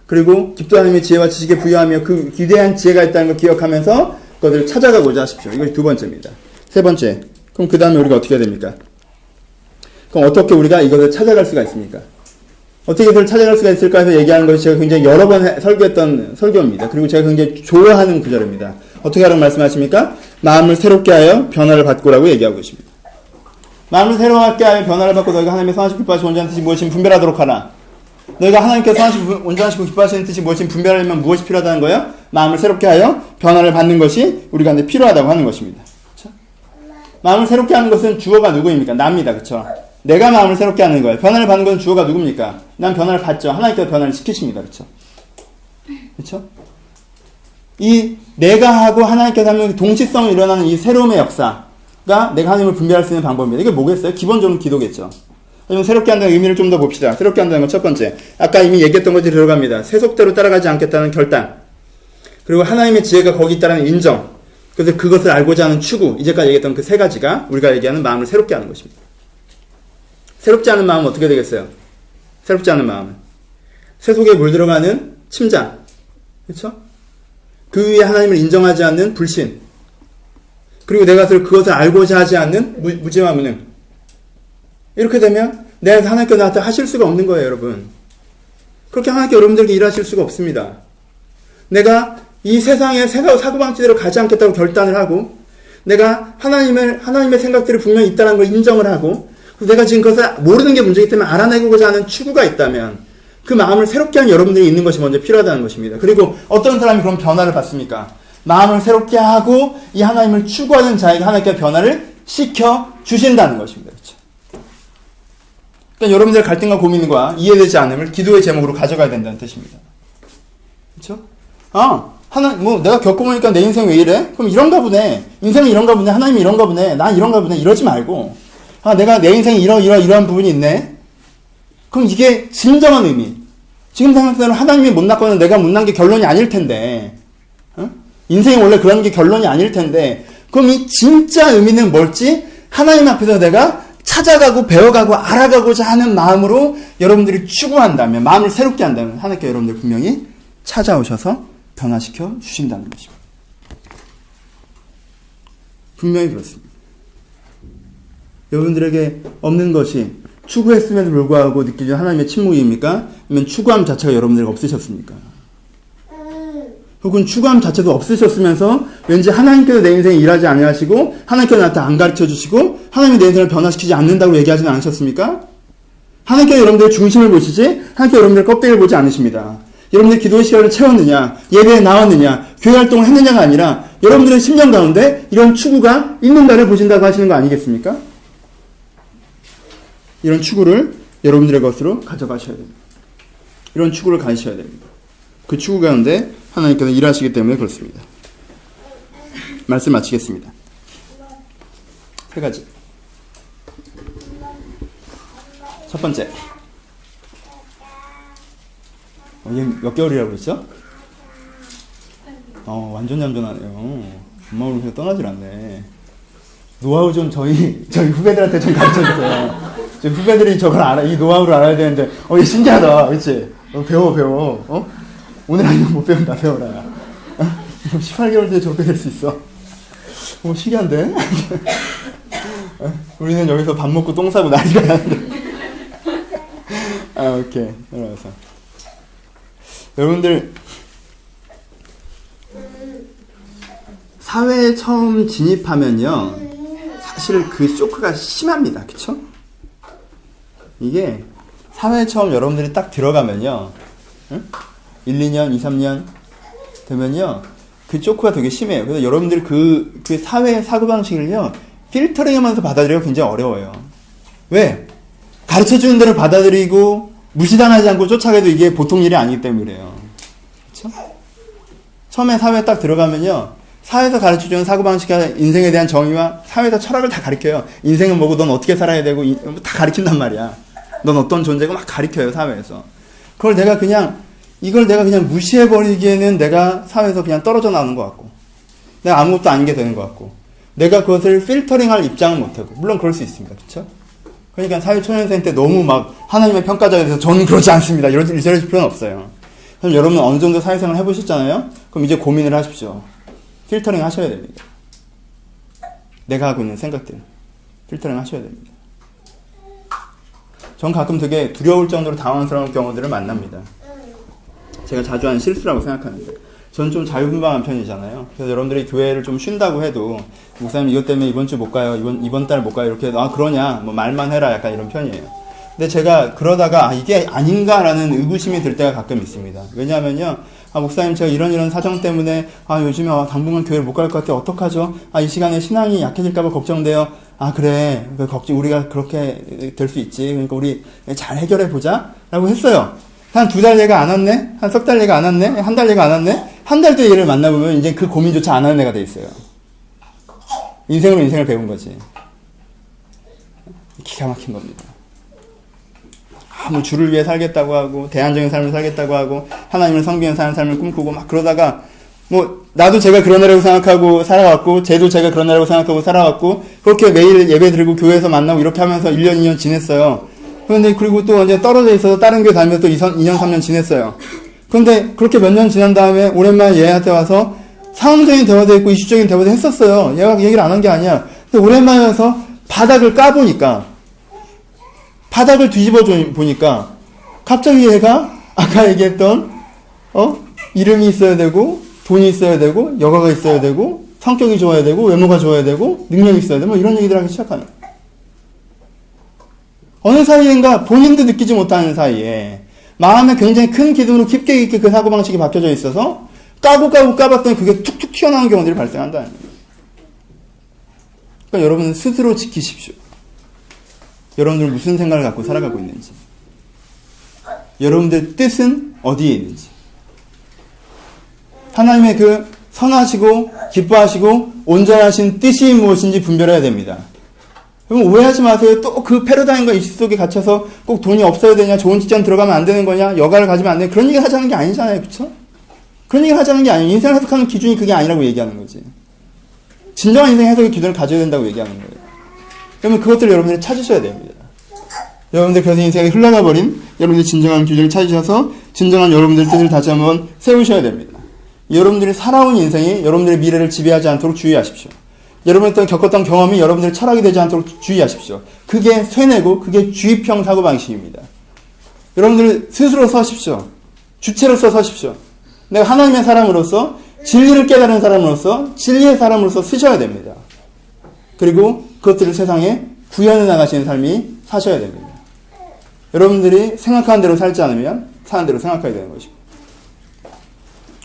[SPEAKER 1] 그리고 깊도 하나님의 지혜와 지식에 부여하며 그 위대한 지혜가 있다는 걸 기억하면서 그것을 찾아가고자 하십시오. 이것이 두 번째입니다. 세 번째, 그럼 그 다음에 우리가 어떻게 해야 됩니까? 그럼 어떻게 우리가 이것을 찾아갈 수가 있습니까? 어떻게 그걸 찾아갈 수가 있을까 해서 얘기하는 것이 제가 굉장히 여러 번 설교했던 설교입니다. 그리고 제가 굉장히 좋아하는 구절입니다. 어떻게 하라고 말씀하십니까? 마음을 새롭게 하여 변화를 받고라고 얘기하고 있습니다. 마음을 새롭게 하여 변화를 받고 너희가 하나님의 선하시고 기뻐하시고 온전한 뜻이 무엇이면 분별하도록 하라. 너희가 하나님께서 선하시고 온전하시고 기뻐하시는 뜻이 무엇이면 분별하려면 무엇이 필요하다는 거예요? 마음을 새롭게 하여 변화를 받는 것이 우리 가운데 필요하다고 하는 것입니다. 그쵸? 마음을 새롭게 하는 것은 주어가 누구입니까? 나입니다. 그렇죠? 내가 마음을 새롭게 하는 거예요. 변화를 받는 것은 주어가 누굽니까? 난 변화를 받죠. 하나님께서 변화를 시키십니다. 그렇죠? 그렇죠? 이 내가 하고 하나님께서 하면 동시성이 일어나는 이 새로움의 역사가 내가 하나님을 분별할 수 있는 방법입니다. 이게 뭐겠어요? 기본적으로 기도겠죠. 그럼 새롭게 한다는 의미를 좀 더 봅시다. 새롭게 한다는 건 첫 번째. 아까 이미 얘기했던 것이 들어갑니다. 세속대로 따라가지 않겠다는 결단. 그리고 하나님의 지혜가 거기 있다는 인정. 그래서 그것을 알고자 하는 추구. 이제까지 얘기했던 그 세 가지가 우리가 얘기하는 마음을 새롭게 하는 것입니다. 새롭지 않은 마음은 어떻게 되겠어요? 새롭지 않은 마음은 세속에 물들어가는 침잠. 그렇죠? 그 위에 하나님을 인정하지 않는 불신. 그리고 내가 그것을 알고자 하지 않는 무지와 무능. 이렇게 되면 내가 하나님께서 나한테 하실 수가 없는 거예요, 여러분. 그렇게 하나님께 여러분들에게 일하실 수가 없습니다. 내가 이 세상의 사고방식대로 가지 않겠다고 결단을 하고, 내가 하나님의 생각들이 분명히 있다는 걸 인정을 하고, 내가 지금 그것을 모르는 게 문제이기 때문에 알아내고자 하는 추구가 있다면, 그 마음을 새롭게 하는 여러분들이 있는 것이 먼저 필요하다는 것입니다. 그리고 어떤 사람이 그런 변화를 받습니까? 마음을 새롭게 하고, 이 하나님을 추구하는 자에게 하나님께서 변화를 시켜 주신다는 것입니다. 그렇죠? 그러니까 여러분들의 갈등과 고민과 이해되지 않음을 기도의 제목으로 가져가야 된다는 뜻입니다. 그렇죠? 내가 겪어보니까 내 인생 왜 이래? 그럼 이런가 보네. 인생이 이런가 보네. 하나님이 이런가 보네. 난 이런가 보네. 이러지 말고. 내가 내 인생에 이러한 부분이 있네. 그럼 이게 진정한 의미. 지금 생각대로 하나님이 못난 거는 내가 못난 게 결론이 아닐 텐데. 인생이 원래 그런 게 결론이 아닐 텐데. 그럼 이 진짜 의미는 뭘지? 하나님 앞에서 내가 찾아가고 배워가고 알아가고자 하는 마음으로 여러분들이 추구한다면, 마음을 새롭게 한다면 하나님께 여러분들 분명히 찾아오셔서 변화시켜 주신다는 것입니다. 분명히 그렇습니다. 여러분들에게 없는 것이 추구했음에도 불구하고 느끼는 하나님의 침묵입니까? 아니면 추구함 자체가 여러분들에게 없으셨습니까? 혹은 추구함 자체도 없으셨으면서 왠지 하나님께서 내 인생에 일하지 아니하시고 하나님께서 나한테 안 가르쳐주시고 하나님이 내 인생을 변화시키지 않는다고 얘기하지는 않으셨습니까? 하나님께서 여러분들의 중심을 보시지 하나님께서 여러분들의 껍데기를 보지 않으십니다. 여러분들의 기도의 시간을 채웠느냐, 예배에 나왔느냐, 교회 활동을 했느냐가 아니라 여러분들의 심령 가운데 이런 추구가 있는가를 보신다고 하시는 거 아니겠습니까? 이런 추구를 여러분들의 것으로 가져가셔야 됩니다. 이런 추구를 가지셔야 됩니다. 그 추구 가운데 하나님께서 일하시기 때문에 그렇습니다. 말씀 마치겠습니다. 세 가지. 첫 번째. 얘 몇 개월이라고 그랬죠? 완전 얌전하네요. 엄마 우리 떠나질 않네. 노하우 좀 저희 후배들한테 좀 가르쳐주세요. 저희 후배들이 저걸 이 노하우를 알아야 되는데, 얘 신기하다. 그치? 배워. 오늘 아니면 못 배운다, 배워라. 18개월 뒤에 저렇게 될 수 있어. 신기한데? 우리는 여기서 밥 먹고 똥 싸고 난리가 나는데. 오케이. 들어가서. 여러분들, 사회에 처음 진입하면요, 사실 그 쇼크가 심합니다. 그쵸? 이게, 사회에 처음 여러분들이 딱 들어가면요, 1, 2년, 2, 3년 되면요, 그 쇼크가 되게 심해요. 그래서 여러분들 그 사회의 사고방식을요, 필터링 하면서 받아들이기가 굉장히 어려워요. 왜? 가르쳐주는 대로 받아들이고, 무시당하지 않고 쫓아가도 이게 보통 일이 아니기 때문에 그래요. 그쵸? 처음에 사회에 딱 들어가면요, 사회에서 가르쳐주는 사고방식과 인생에 대한 정의와 사회에서 철학을 다 가르쳐요. 인생은 뭐고, 넌 어떻게 살아야 되고, 다 가르친단 말이야. 넌 어떤 존재고 막 가르쳐요, 사회에서. 이걸 내가 그냥 무시해버리기에는 내가 사회에서 그냥 떨어져 나오는 것 같고, 내가 아무것도 아닌 게 되는 것 같고, 내가 그것을 필터링할 입장은 못하고, 물론 그럴 수 있습니다. 그쵸? 그러니까 사회초년생 때 너무 막 하나님의 평가자에 대해서 저는 그렇지 않습니다. 이러실 필요는 없어요. 그럼 여러분 어느 정도 사회생활을 해보셨잖아요? 그럼 이제 고민을 하십시오. 필터링 하셔야 됩니다. 내가 하고 있는 생각들. 필터링 하셔야 됩니다. 전 가끔 되게 두려울 정도로 당황스러운 경우들을 만납니다. 제가 자주 하는 실수라고 생각하는데, 저는 좀 자유분방한 편이잖아요. 그래서 여러분들이 교회를 좀 쉰다고 해도, 목사님 이것 때문에 이번 주 못 가요, 이번 달 못 가요, 이렇게, 그러냐, 뭐 말만 해라, 약간 이런 편이에요. 근데 제가 그러다가, 이게 아닌가라는 의구심이 들 때가 가끔 있습니다. 왜냐하면요, 목사님 제가 이런 사정 때문에, 요즘에 당분간 교회를 못 갈 것 같아요, 어떡하죠? 이 시간에 신앙이 약해질까봐 걱정돼요. 그래, 우리가 그렇게 될 수 있지. 그러니까 우리 잘 해결해보자. 라고 했어요. 한 2달 얘가 안 왔네? 한 석 달 얘가 안 왔네? 한 달 얘가 안 왔네? 한 달 뒤에 얘를 만나보면 이제 그 고민조차 안 하는 애가 돼 있어요. 인생을 배운 거지. 기가 막힌 겁니다. 뭐 주를 위해 살겠다고 하고, 대안적인 삶을 살겠다고 하고, 하나님을 섬기는 사는 삶을 꿈꾸고 막 그러다가, 나도 제가 그런 애라고 생각하고 살아왔고, 쟤도 제가 그런 애라고 생각하고 살아왔고, 그렇게 매일 예배 드리고 교회에서 만나고 이렇게 하면서 1년, 2년 지냈어요. 그런데 그리고 또 이제 떨어져 있어서 다른 교회 다니면서 또 2년, 3년 지냈어요. 그런데 그렇게 몇 년 지난 다음에 오랜만에 얘한테 와서 상황적인 대화도 있고 이슈적인 대화도 했었어요. 얘가 얘기를 안 한 게 아니야. 근데 오랜만에 와서 바닥을 까보니까, 바닥을 뒤집어 보니까 갑자기 얘가 아까 얘기했던 이름이 있어야 되고 돈이 있어야 되고 여가가 있어야 되고 성격이 좋아야 되고 외모가 좋아야 되고 능력이 있어야 되고 이런 얘기들 하기 시작하는, 어느 사이인가 본인도 느끼지 못하는 사이에 마음에 굉장히 큰 기둥으로 깊게 그 사고방식이 박혀져 있어서 까봤더니 그게 툭툭 튀어나온 경우들이 발생한다는 거예요. 그러니까 여러분은 스스로 지키십시오. 여러분들은 무슨 생각을 갖고 살아가고 있는지, 여러분들 뜻은 어디에 있는지, 하나님의 그 선하시고 기뻐하시고 온전하신 뜻이 무엇인지 분별해야 됩니다. 여러분 오해하지 마세요. 또 그 패러다임과 이슈 속에 갇혀서 꼭 돈이 없어야 되냐, 좋은 직장 들어가면 안 되는 거냐, 여가를 가지면 안 되냐, 그런 얘기를 하자는 게 아니잖아요. 그쵸? 그런 얘기를 하자는 게 아니에요. 인생을 해석하는 기준이 그게 아니라고 얘기하는 거지. 진정한 인생 해석의 기준을 가져야 된다고 얘기하는 거예요. 그러면 그것들을 여러분들이 찾으셔야 됩니다. 여러분들 그래서 인생에 흘러가 버린 여러분들의 진정한 기준을 찾으셔서 진정한 여러분들의 뜻을 다시 한번 세우셔야 됩니다. 여러분들이 살아온 인생이 여러분들의 미래를 지배하지 않도록 주의하십시오. 여러분이 겪었던 경험이 여러분들의 철학이 되지 않도록 주의하십시오. 그게 쇠뇌고 그게 주의평 사고방식입니다. 여러분들 스스로 서십시오. 주체로서 서십시오. 내가 하나님의 사람으로서, 진리를 깨달은 사람으로서, 진리의 사람으로서 쓰셔야 됩니다. 그리고 그것들을 세상에 구현해 나가시는 삶이 사셔야 됩니다. 여러분들이 생각하는 대로 살지 않으면 사는 대로 생각하게 되는 것입니다.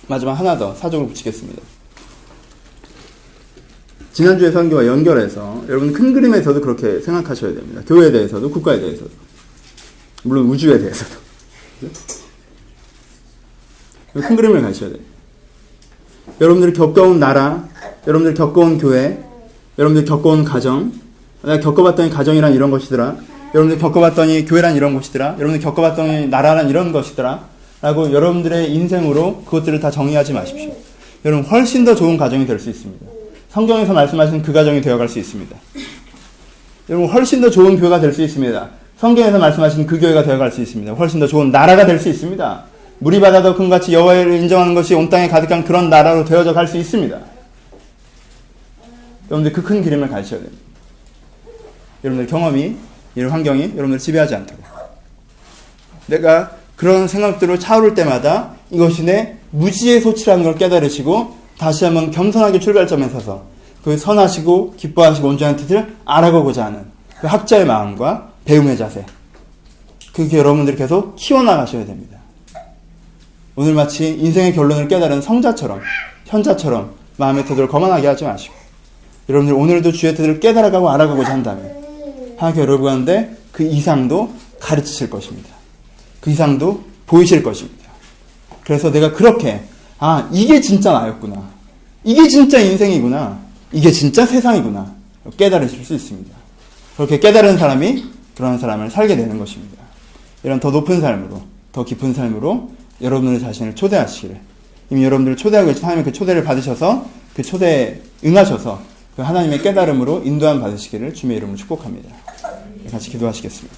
[SPEAKER 1] 마지막 하나 더 사적으로 붙이겠습니다. 지난주의 설교와 연결해서 여러분 큰 그림에서도 그렇게 생각하셔야 됩니다. 교회에 대해서도 국가에 대해서도, 물론 우주에 대해서도 큰 그림을 가셔야 돼요. 여러분들이 겪어온 나라, 여러분들이 겪어온 교회, 여러분들이 겪어온 가정, 내가 겪어봤더니 가정이란 이런 것이더라, 여러분들이 겪어봤더니 교회란 이런 것이더라, 여러분들이 겪어봤더니 나라란 이런 것이더라 라고 여러분들의 인생으로 그것들을 다 정의하지 마십시오. 여러분 훨씬 더 좋은 가정이 될 수 있습니다. 성경에서 말씀하신 그 가정이 되어갈 수 있습니다. 여러분 훨씬 더 좋은 교회가 될 수 있습니다. 성경에서 말씀하신 그 교회가 되어갈 수 있습니다. 훨씬 더 좋은 나라가 될 수 있습니다. 물이 바다도 금같이 여호와를 인정하는 것이 온 땅에 가득한 그런 나라로 되어져 갈 수 있습니다. 여러분들 그 큰 그림을 가르쳐야 됩니다. 여러분들 경험이, 이런 환경이 여러분들 지배하지 않도록. 내가 그런 생각들을 차오를 때마다 이것이 내 무지의 소치라는 걸 깨달으시고 다시 한번 겸손하게 출발점에 서서 그 선하시고 기뻐하시고 온전한 뜻을 알아가고자 하는 그 학자의 마음과 배움의 자세, 그게 여러분들이 계속 키워나가셔야 됩니다. 오늘 마치 인생의 결론을 깨달은 성자처럼, 현자처럼 마음의 태도를 거만하게 하지 마시고, 여러분들 오늘도 주의 뜻을 깨달아가고 알아가고자 한다면 하나님께 여러분한테 그 이상도 가르치실 것입니다. 그 이상도 보이실 것입니다. 그래서 내가 그렇게 이게 진짜 나였구나, 이게 진짜 인생이구나, 이게 진짜 세상이구나 깨달으실 수 있습니다. 그렇게 깨달은 사람이 그런 사람을 살게 되는 것입니다. 이런 더 높은 삶으로, 더 깊은 삶으로 여러분의 자신을 초대하시기를, 이미 여러분들을 초대하고 계신 하나님의 그 초대를 받으셔서 그 초대에 응하셔서 그 하나님의 깨달음으로 인도함 받으시기를 주님의 이름으로 축복합니다. 같이 기도하시겠습니다.